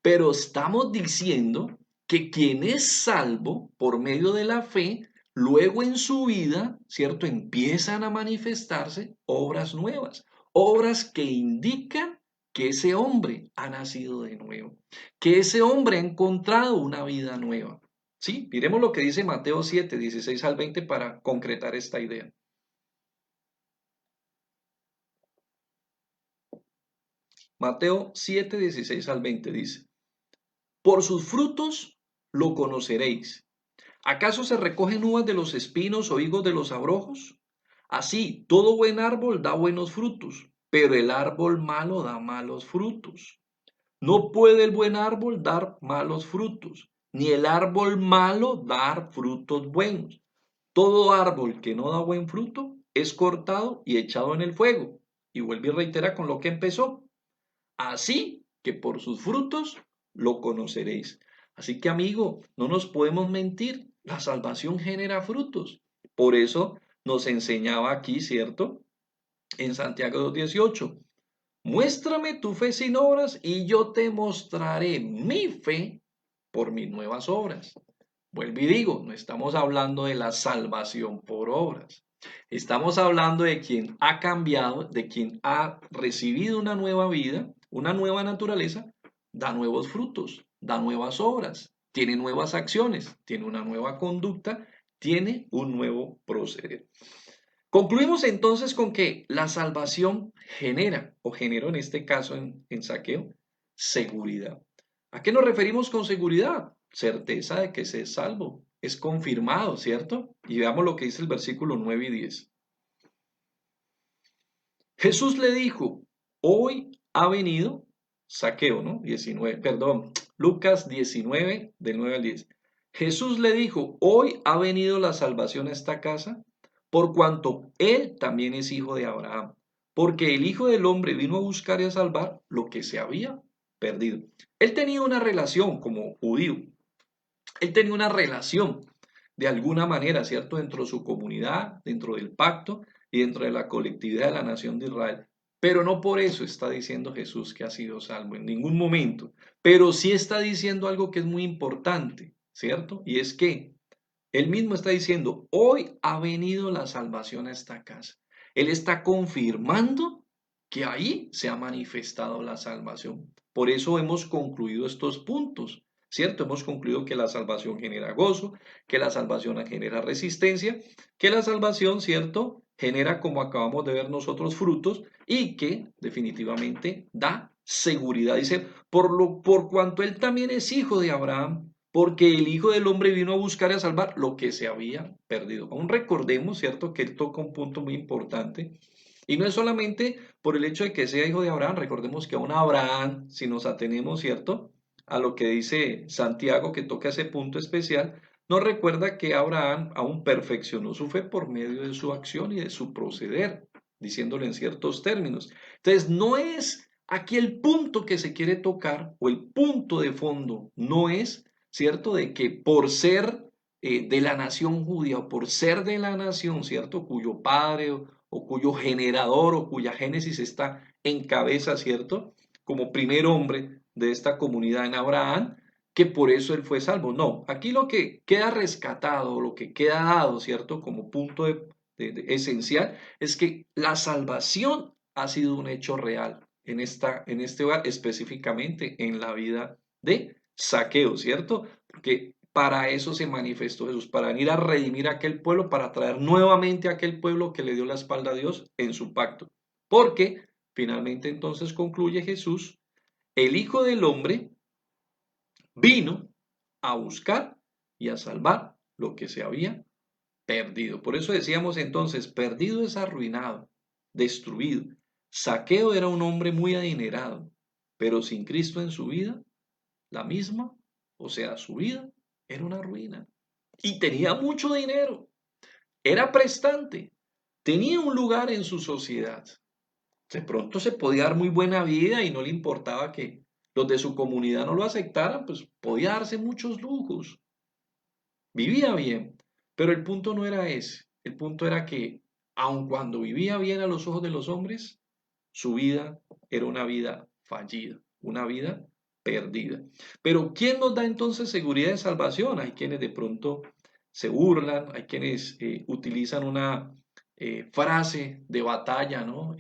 Pero estamos diciendo que quien es salvo por medio de la fe, luego en su vida, ¿cierto? Empiezan a manifestarse obras nuevas, obras que indican que ese hombre ha nacido de nuevo, que ese hombre ha encontrado una vida nueva. ¿Sí? Miremos lo que dice Mateo 7, 16 al 20 para concretar esta idea. Mateo 7, 16 al 20 dice, por sus frutos lo conoceréis. ¿Acaso se recogen uvas de los espinos o higos de los abrojos? Así, todo buen árbol da buenos frutos, pero el árbol malo da malos frutos. No puede el buen árbol dar malos frutos, ni el árbol malo dar frutos buenos. Todo árbol que no da buen fruto es cortado y echado en el fuego. Y vuelve y reitera con lo que empezó. Así que por sus frutos lo conoceréis. Así que amigo, no nos podemos mentir. La salvación genera frutos. Por eso nos enseñaba aquí, ¿cierto? En Santiago 2:18. Muéstrame tu fe sin obras y yo te mostraré mi fe por mis nuevas obras. Vuelvo y digo, no estamos hablando de la salvación por obras. Estamos hablando de quien ha cambiado, de quien ha recibido una nueva vida, una nueva naturaleza, da nuevos frutos, da nuevas obras, tiene nuevas acciones, tiene una nueva conducta, tiene un nuevo proceder. Concluimos entonces con que la salvación genera, o generó en este caso en Saqueo, seguridad. ¿A qué nos referimos con seguridad? Certeza de que se es salvo, es confirmado, ¿cierto? Y veamos lo que dice el versículo 9 y 10. Jesús le dijo, hoy ha venido, Saqueo, ¿no? 19, perdón, Lucas 19, del 9 al 10. Jesús le dijo, hoy ha venido la salvación a esta casa, por cuanto él también es hijo de Abraham, porque el Hijo del Hombre vino a buscar y a salvar lo que se había perdido. Él tenía una relación como judío, él tenía una relación de alguna manera, ¿cierto? Dentro de su comunidad, dentro del pacto y dentro de la colectividad de la nación de Israel. Pero no por eso está diciendo Jesús que ha sido salvo en ningún momento. Pero sí está diciendo algo que es muy importante, ¿cierto? Y es que él mismo está diciendo, hoy ha venido la salvación a esta casa. Él está confirmando que ahí se ha manifestado la salvación. Por eso hemos concluido estos puntos, ¿cierto? Hemos concluido que la salvación genera gozo, que la salvación genera resistencia, que la salvación, ¿cierto? Genera, como acabamos de ver nosotros, frutos y que definitivamente da seguridad. Dice, por cuanto él también es hijo de Abraham, porque el Hijo del Hombre vino a buscar y a salvar lo que se había perdido. Aún recordemos, ¿cierto?, que él toca un punto muy importante. Y no es solamente por el hecho de que sea hijo de Abraham, recordemos que aún Abraham, si nos atenemos, ¿cierto?, a lo que dice Santiago, que toca ese punto especial, nos recuerda que Abraham aún perfeccionó su fe por medio de su acción y de su proceder, diciéndolo en ciertos términos. Entonces, no es aquí el punto que se quiere tocar, o el punto de fondo, no es, ¿cierto?, de que por ser de la nación judía, o por ser de la nación, ¿cierto?, cuyo padre o cuyo generador o cuya génesis está en cabeza, ¿cierto?, como primer hombre de esta comunidad en Abraham, que por eso él fue salvo. No, aquí lo que queda rescatado, lo que queda dado, ¿cierto?, como punto esencial, es que la salvación ha sido un hecho real en este hogar, específicamente en la vida de Saqueo, ¿cierto? Porque para eso se manifestó Jesús, para venir a redimir a aquel pueblo, para traer nuevamente a aquel pueblo que le dio la espalda a Dios en su pacto. Porque finalmente entonces concluye Jesús, el Hijo del Hombre vino a buscar y a salvar lo que se había perdido. Por eso decíamos entonces, perdido es arruinado, destruido. Saqueo era un hombre muy adinerado, pero sin Cristo en su vida, la misma, o sea, su vida era una ruina. Y tenía mucho dinero, era prestante, tenía un lugar en su sociedad. De pronto se podía dar muy buena vida y no le importaba que los de su comunidad no lo aceptaran, pues podía darse muchos lujos. Vivía bien, pero el punto no era ese. El punto era que, aun cuando vivía bien a los ojos de los hombres, su vida era una vida fallida, una vida perdida. Pero ¿quién nos da entonces seguridad de salvación? Hay quienes de pronto se burlan, hay quienes utilizan una frase de batalla, ¿no?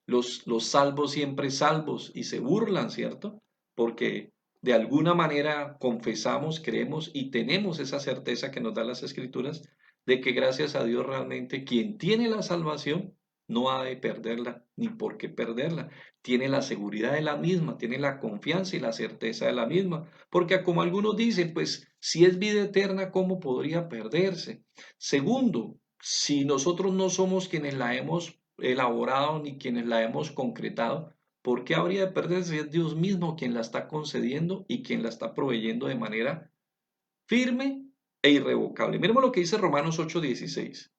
Los salvos siempre salvos y se burlan, ¿cierto? Porque de alguna manera confesamos, creemos y tenemos esa certeza que nos dan las Escrituras de que gracias a Dios realmente quien tiene la salvación no ha de perderla, ni por qué perderla. Tiene la seguridad de la misma, tiene la confianza y la certeza de la misma. Porque como algunos dicen, pues si es vida eterna, ¿cómo podría perderse? Segundo, si nosotros no somos quienes la hemos elaborado ni quienes la hemos concretado, ¿por qué habría de perderse si es Dios mismo quien la está concediendo y quien la está proveyendo de manera firme e irrevocable? Miremos lo que dice Romanos 8:16.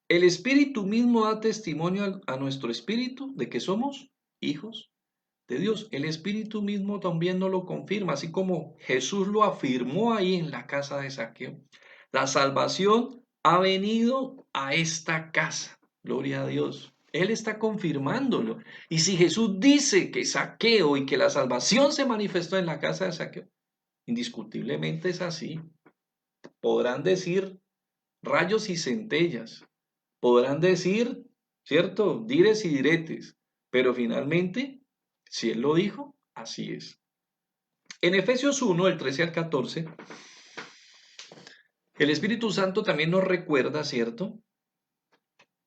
El Espíritu mismo da testimonio a nuestro espíritu de que somos hijos de Dios. El Espíritu mismo también nos lo confirma, así como Jesús lo afirmó ahí en la casa de Zaqueo. La salvación ha venido a esta casa. Gloria a Dios. Él está confirmándolo. Y si Jesús dice que Zaqueo y que la salvación se manifestó en la casa de Zaqueo, indiscutiblemente es así. Podrán decir rayos y centellas, podrán decir, ¿cierto? Dires y diretes, pero finalmente, si Él lo dijo, así es. En Efesios 1, del 13 al 14, el Espíritu Santo también nos recuerda, ¿cierto?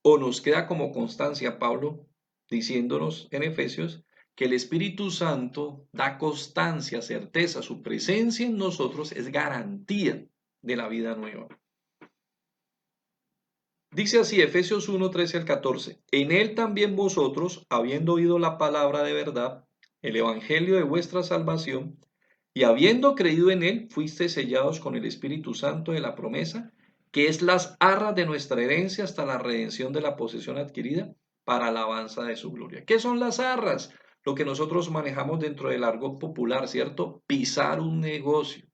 O nos queda como constancia Pablo diciéndonos en Efesios que el Espíritu Santo da constancia, certeza, su presencia en nosotros es garantía de la vida nueva. Dice así, Efesios 1, 13 al 14, en él también vosotros, habiendo oído la palabra de verdad, el evangelio de vuestra salvación, y habiendo creído en él, fuisteis sellados con el Espíritu Santo de la promesa, que es las arras de nuestra herencia hasta la redención de la posesión adquirida para alabanza de su gloria. ¿Qué son las arras? Lo que nosotros manejamos dentro del argot popular, ¿cierto? Pisar un negocio,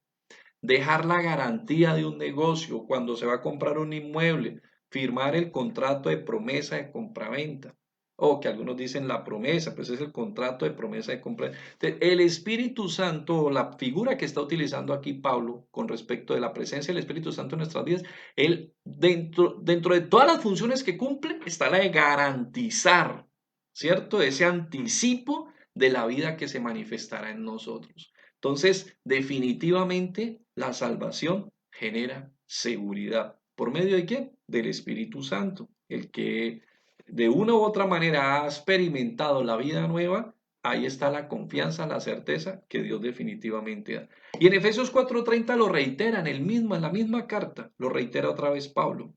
dejar la garantía de un negocio cuando se va a comprar un inmueble, firmar el contrato de promesa de compraventa, o que algunos dicen la promesa, pues es el contrato de promesa de compra. El Espíritu Santo, la figura que está utilizando aquí Pablo con respecto de la presencia del Espíritu Santo en nuestras vidas, él dentro de todas las funciones que cumple está la de garantizar, ¿cierto? Ese anticipo de la vida que se manifestará en nosotros. Entonces, definitivamente la salvación genera seguridad. ¿Por medio de quién? Del Espíritu Santo. El que de una u otra manera ha experimentado la vida nueva, ahí está la confianza, la certeza que Dios definitivamente da. Y en Efesios 4:30 lo reitera en la misma carta, lo reitera otra vez Pablo.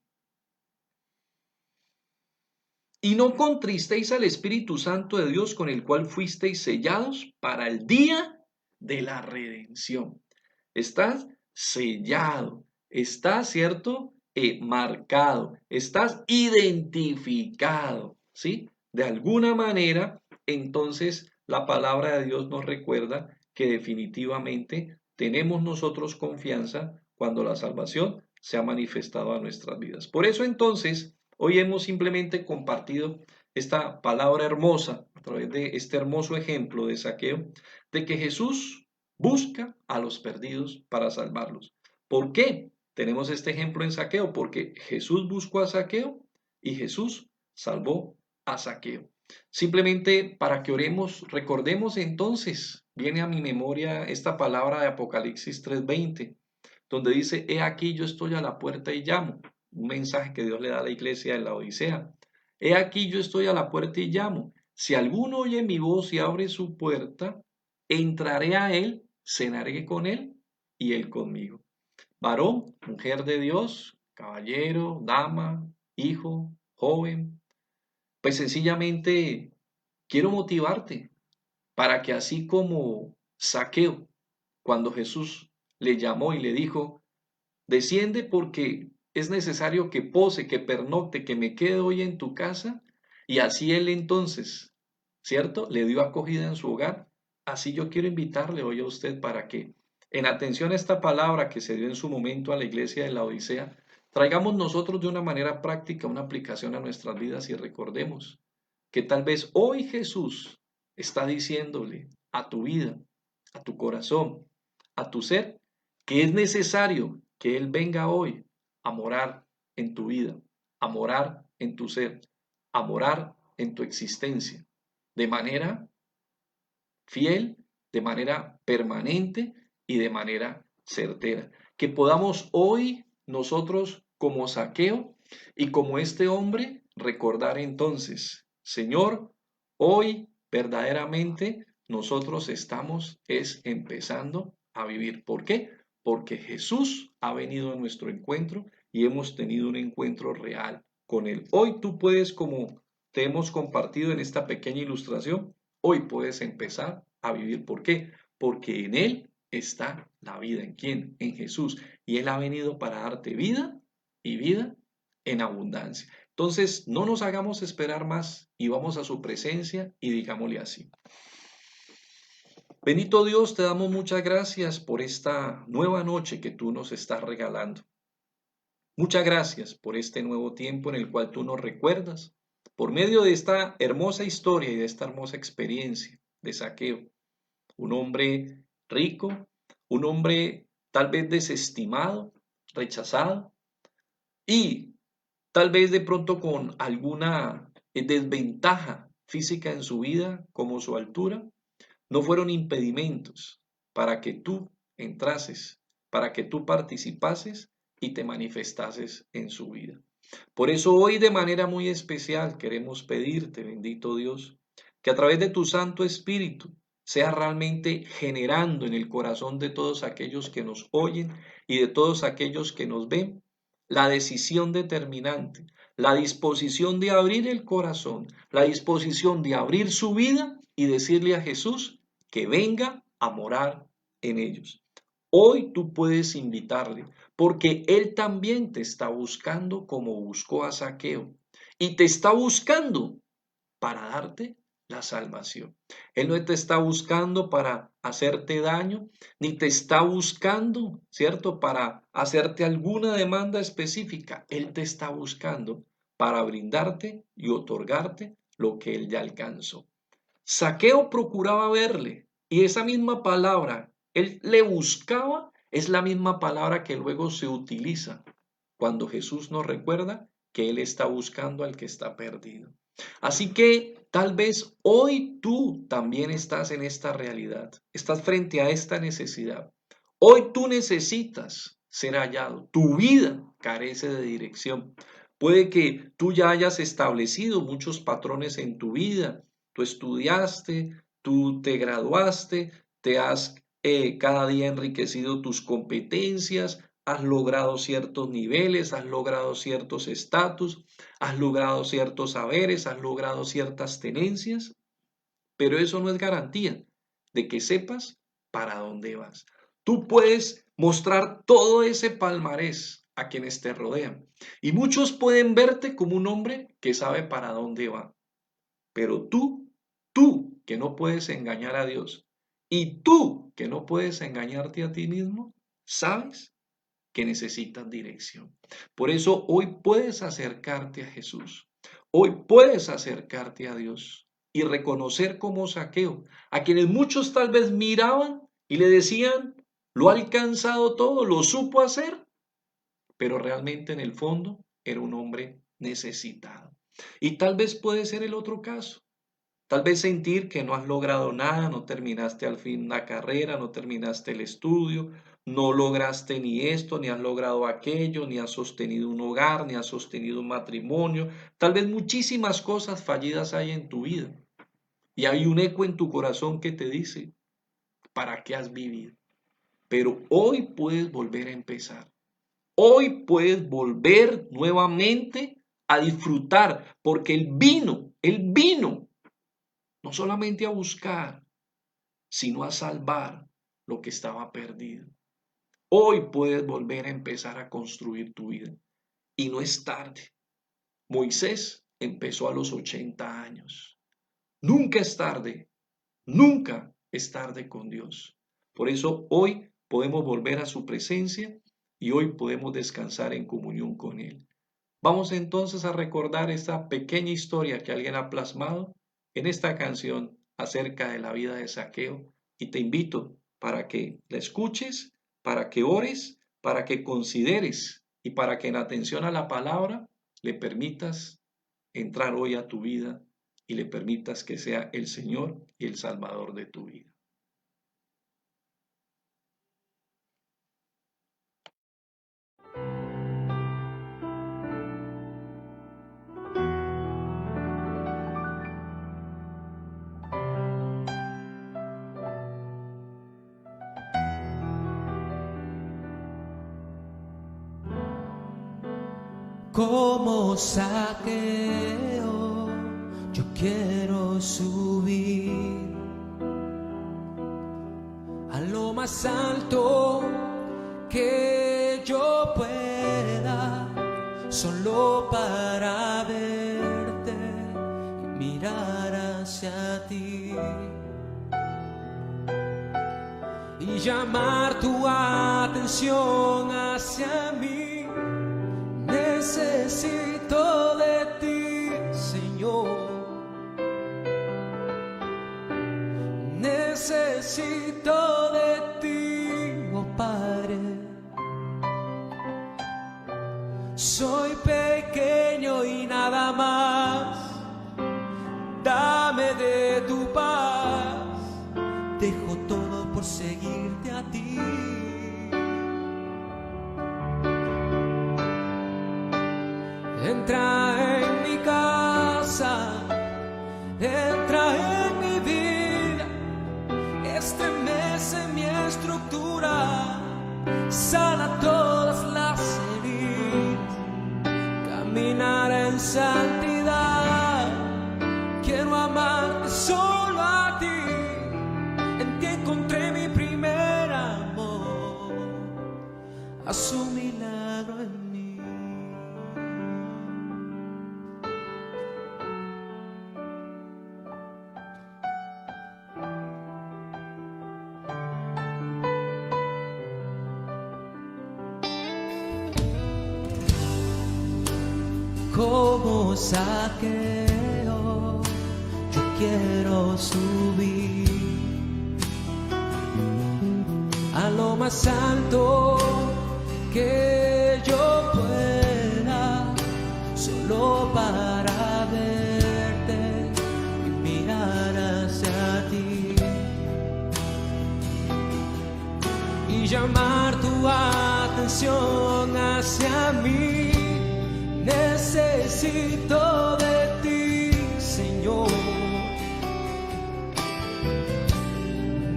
Y no contristéis al Espíritu Santo de Dios con el cual fuisteis sellados para el día de la redención. Estás sellado, estás, ¿cierto? Marcado, estás identificado, ¿sí? De alguna manera, entonces la palabra de Dios nos recuerda que definitivamente tenemos nosotros confianza cuando la salvación se ha manifestado a nuestras vidas. Por eso entonces, hoy hemos simplemente compartido esta palabra hermosa a través de este hermoso ejemplo de Zaqueo, de que Jesús busca a los perdidos para salvarlos. ¿Por qué? Tenemos este ejemplo en Zaqueo, porque Jesús buscó a Zaqueo y Jesús salvó a Zaqueo. Simplemente para que oremos, recordemos entonces, viene a mi memoria esta palabra de Apocalipsis 3:20, donde dice, he aquí yo estoy a la puerta y llamo. Un mensaje que Dios le da a la iglesia de la Odisea. He aquí yo estoy a la puerta y llamo. Si alguno oye mi voz y abre su puerta, entraré a él, cenaré con él y él conmigo. Varón, mujer de Dios, caballero, dama, hijo, joven, pues sencillamente quiero motivarte para que así como Zaqueo, cuando Jesús le llamó y le dijo, desciende porque es necesario que pose, que pernocte, que me quede hoy en tu casa, y así él entonces, ¿cierto? Le dio acogida en su hogar. Así yo quiero invitarle hoy a usted para que, en atención a esta palabra que se dio en su momento a la iglesia de la Odisea, traigamos nosotros de una manera práctica una aplicación a nuestras vidas y recordemos que tal vez hoy Jesús está diciéndole a tu vida, a tu corazón, a tu ser, que es necesario que Él venga hoy a morar en tu vida, a morar en tu ser, a morar en tu existencia, de manera fiel, de manera permanente y de manera certera. que podamos hoy nosotros como Zaqueo y como este hombre recordar entonces, Señor, hoy verdaderamente nosotros estamos es empezando a vivir. ¿Por qué? Porque Jesús ha venido a nuestro encuentro y hemos tenido un encuentro real con Él. Hoy tú puedes, como te hemos compartido en esta pequeña ilustración, hoy puedes empezar a vivir. ¿Por qué? Porque en Él está la vida. ¿En quién? En Jesús. Y Él ha venido para darte vida y vida en abundancia. Entonces, no nos hagamos esperar más y vamos a su presencia y digámosle así. Bendito Dios, te damos muchas gracias por esta nueva noche que tú nos estás regalando. Muchas gracias por este nuevo tiempo en el cual tú nos recuerdas, por medio de esta hermosa historia y de esta hermosa experiencia de Zaqueo, un hombre rico, un hombre tal vez desestimado, rechazado y tal vez de pronto con alguna desventaja física en su vida, como su altura, no fueron impedimentos para que tú entrases, para que tú participases y te manifestases en su vida. Por eso hoy de manera muy especial queremos pedirte, bendito Dios, que a través de tu Santo Espíritu sea realmente generando en el corazón de todos aquellos que nos oyen y de todos aquellos que nos ven la decisión determinante, la disposición de abrir el corazón, la disposición de abrir su vida y decirle a Jesús que venga a morar en ellos. Hoy tú puedes invitarle, porque Él también te está buscando como buscó a Zaqueo, y te está buscando para darte la salvación. Él no te está buscando para hacerte daño, ni te está buscando, ¿cierto?, para hacerte alguna demanda específica. Él te está buscando para brindarte y otorgarte lo que Él ya alcanzó. Zaqueo procuraba verle y esa misma palabra, él le buscaba, es la misma palabra que luego se utiliza cuando Jesús nos recuerda que Él está buscando al que está perdido. Así que tal vez hoy tú también estás en esta realidad, estás frente a esta necesidad. Hoy tú necesitas ser hallado, tu vida carece de dirección. Puede que tú ya hayas establecido muchos patrones en tu vida. Tú estudiaste, tú te graduaste, te has cada día enriquecido tus competencias, has logrado ciertos niveles, has logrado ciertos estatus, has logrado ciertos saberes, has logrado ciertas tenencias, pero eso no es garantía de que sepas para dónde vas. Tú puedes mostrar todo ese palmarés a quienes te rodean y muchos pueden verte como un hombre que sabe para dónde va, pero tú que no puedes engañar a Dios y tú que no puedes engañarte a ti mismo, sabes que necesitas dirección. Por eso hoy puedes acercarte a Jesús. Hoy puedes acercarte a Dios y reconocer como Zaqueo, a quienes muchos tal vez miraban y le decían, lo ha alcanzado todo, lo supo hacer, pero realmente en el fondo era un hombre necesitado. Y tal vez puede ser el otro caso. Tal vez sentir que no has logrado nada, no terminaste al fin la carrera, no terminaste el estudio, no lograste ni esto, ni has logrado aquello, ni has sostenido un hogar, ni has sostenido un matrimonio. Tal vez muchísimas cosas fallidas hay en tu vida. Y hay un eco en tu corazón que te dice, ¿para qué has vivido? Pero hoy puedes volver a empezar. Hoy puedes volver nuevamente a disfrutar, porque Él vino no solamente a buscar, sino a salvar lo que estaba perdido. Hoy puedes volver a empezar a construir tu vida y no es tarde. Moisés empezó a los 80 años. Nunca es tarde, nunca es tarde con Dios. Por eso hoy podemos volver a su presencia y hoy podemos descansar en comunión con Él. Vamos entonces a recordar esta pequeña historia que alguien ha plasmado en esta canción acerca de la vida de Zaqueo y te invito para que la escuches, para que ores, para que consideres y para que en atención a la palabra le permitas entrar hoy a tu vida y le permitas que sea el Señor y el Salvador de tu vida. Como Zaqueo, yo quiero subir a lo más alto que yo pueda, solo para verte y mirar hacia ti y llamar tu atención hacia mí. Necesito de ti, Señor. Necesito de ti, oh Padre. Soy pequeño y nada más. Dame de tu paz. Dejo todo por seguirte a ti. Entra en mi casa, entra en mi vida, estremece mi estructura, sana todas las heridas, caminar en santidad, quiero amarte solo a ti, en ti encontré mi primer amor, haz un milagro en mí. Como Zaqueo, yo quiero subir a lo más alto que yo pueda, solo para verte y mirar hacia ti y llamar tu atención hacia mí. Necesito de ti, Señor.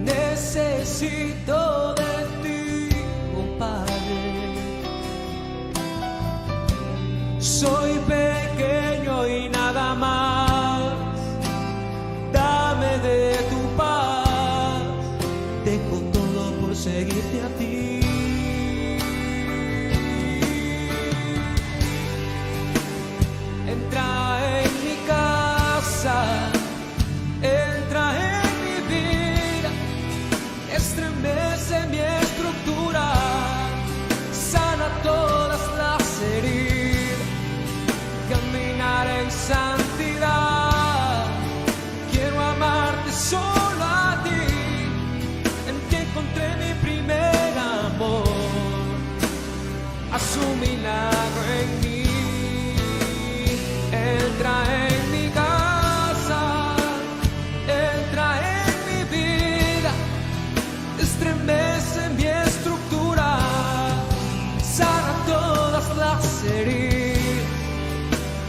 Necesito de ti, oh Padre. Soy pequeño y nada más. Dame de tu paz. Dejo todo por seguirte a ti. Entra en mi casa, entra en mi vida, estremece mi estructura, sana todas las heridas, caminar en santidad, quiero amarte solo a ti, en ti encontré mi primer amor, haz un milagro en mí. Entra en mi casa, entra en mi vida, estremece mi estructura, sana todas las heridas,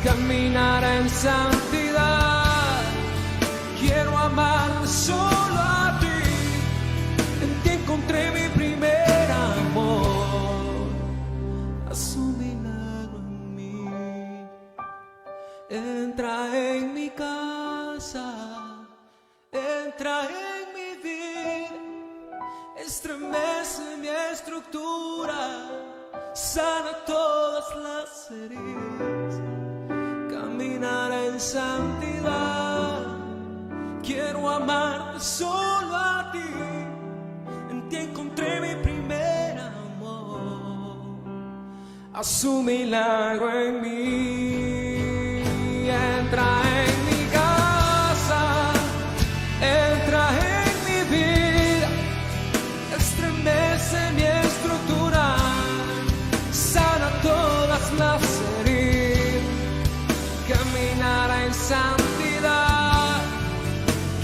caminar en santidad, quiero amarte solo a ti, en ti encontré mi primer amor, haz un milagro en mí. Entra en mi casa, entra en mi vida, estremece mi estructura, sana todas las heridas, caminar en santidad, quiero amarte solo a ti, en ti encontré mi primer amor, haz un milagro en mí. Entra en mi casa, entra en mi vida, estremece mi estructura, sana todas las heridas, caminar en santidad,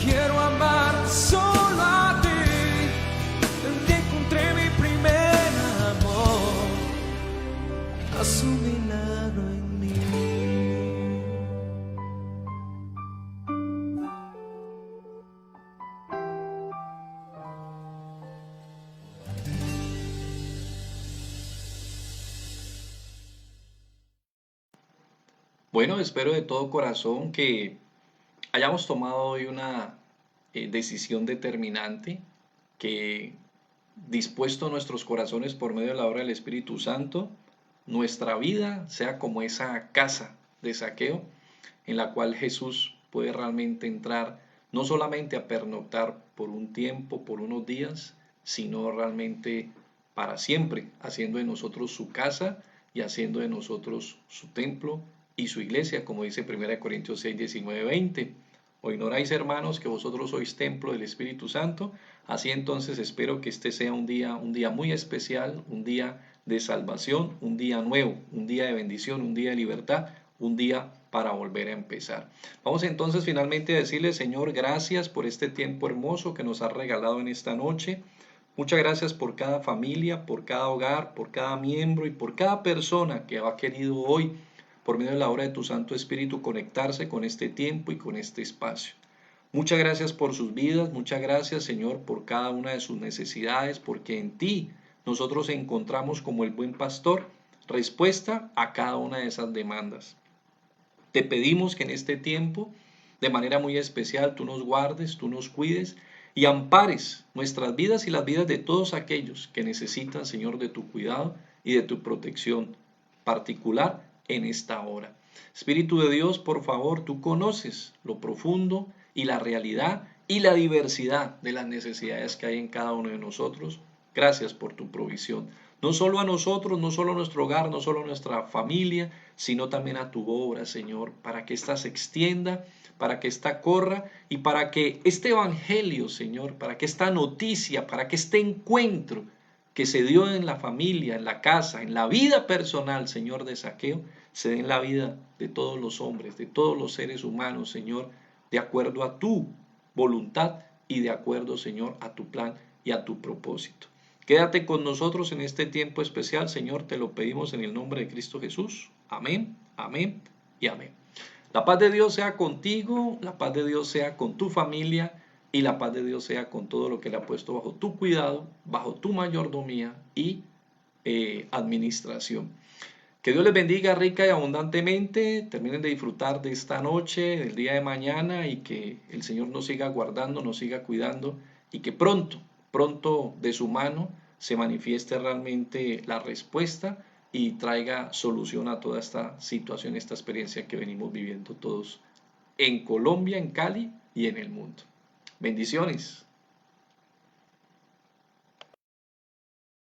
quiero amarte solo a ti, en ti encontré mi primer amor, haz un milagro en mí. Bueno, espero de todo corazón que hayamos tomado hoy una decisión determinante, que dispuesto nuestros corazones por medio de la obra del Espíritu Santo, nuestra vida sea como esa casa de Zaqueo en la cual Jesús puede realmente entrar, no solamente a pernoctar por un tiempo, por unos días, sino realmente para siempre, haciendo de nosotros su casa y haciendo de nosotros su templo y su iglesia, como dice 1 Corintios 6, 19, 20. ¿O ignoráis, hermanos, que vosotros sois templo del Espíritu Santo? Así entonces espero que este sea un día muy especial, un día de salvación, un día nuevo, un día de bendición, un día de libertad, un día para volver a empezar. Vamos entonces finalmente a decirle, Señor, gracias por este tiempo hermoso que nos has regalado en esta noche. Muchas gracias por cada familia, por cada hogar, por cada miembro y por cada persona que ha querido hoy, por medio de la obra de tu Santo Espíritu, conectarse con este tiempo y con este espacio. Muchas gracias por sus vidas, muchas gracias, Señor, por cada una de sus necesidades, porque en ti nosotros encontramos como el buen pastor respuesta a cada una de esas demandas. Te pedimos que en este tiempo, de manera muy especial, tú nos guardes, tú nos cuides y ampares nuestras vidas y las vidas de todos aquellos que necesitan, Señor, de tu cuidado y de tu protección particular en esta hora. Espíritu de Dios, por favor, tú conoces lo profundo y la realidad y la diversidad de las necesidades que hay en cada uno de nosotros. Gracias por tu provisión. No solo a nosotros, no solo a nuestro hogar, no solo a nuestra familia, sino también a tu obra, Señor, para que ésta se extienda, para que ésta corra y para que este evangelio, Señor, para que esta noticia, para que este encuentro que se dio en la familia, en la casa, en la vida personal, Señor, de Zaqueo, se dé en la vida de todos los hombres, de todos los seres humanos, Señor, de acuerdo a tu voluntad y de acuerdo, Señor, a tu plan y a tu propósito. Quédate con nosotros en este tiempo especial, Señor, te lo pedimos en el nombre de Cristo Jesús. Amén, amén y amén. La paz de Dios sea contigo, la paz de Dios sea con tu familia y la paz de Dios sea con todo lo que le ha puesto bajo tu cuidado, bajo tu mayordomía y administración. Que Dios les bendiga rica y abundantemente. Terminen de disfrutar de esta noche, del día de mañana y que el Señor nos siga guardando, nos siga cuidando y que pronto, pronto de su mano se manifieste realmente la respuesta y traiga solución a toda esta situación, esta experiencia que venimos viviendo todos en Colombia, en Cali y en el mundo. Bendiciones.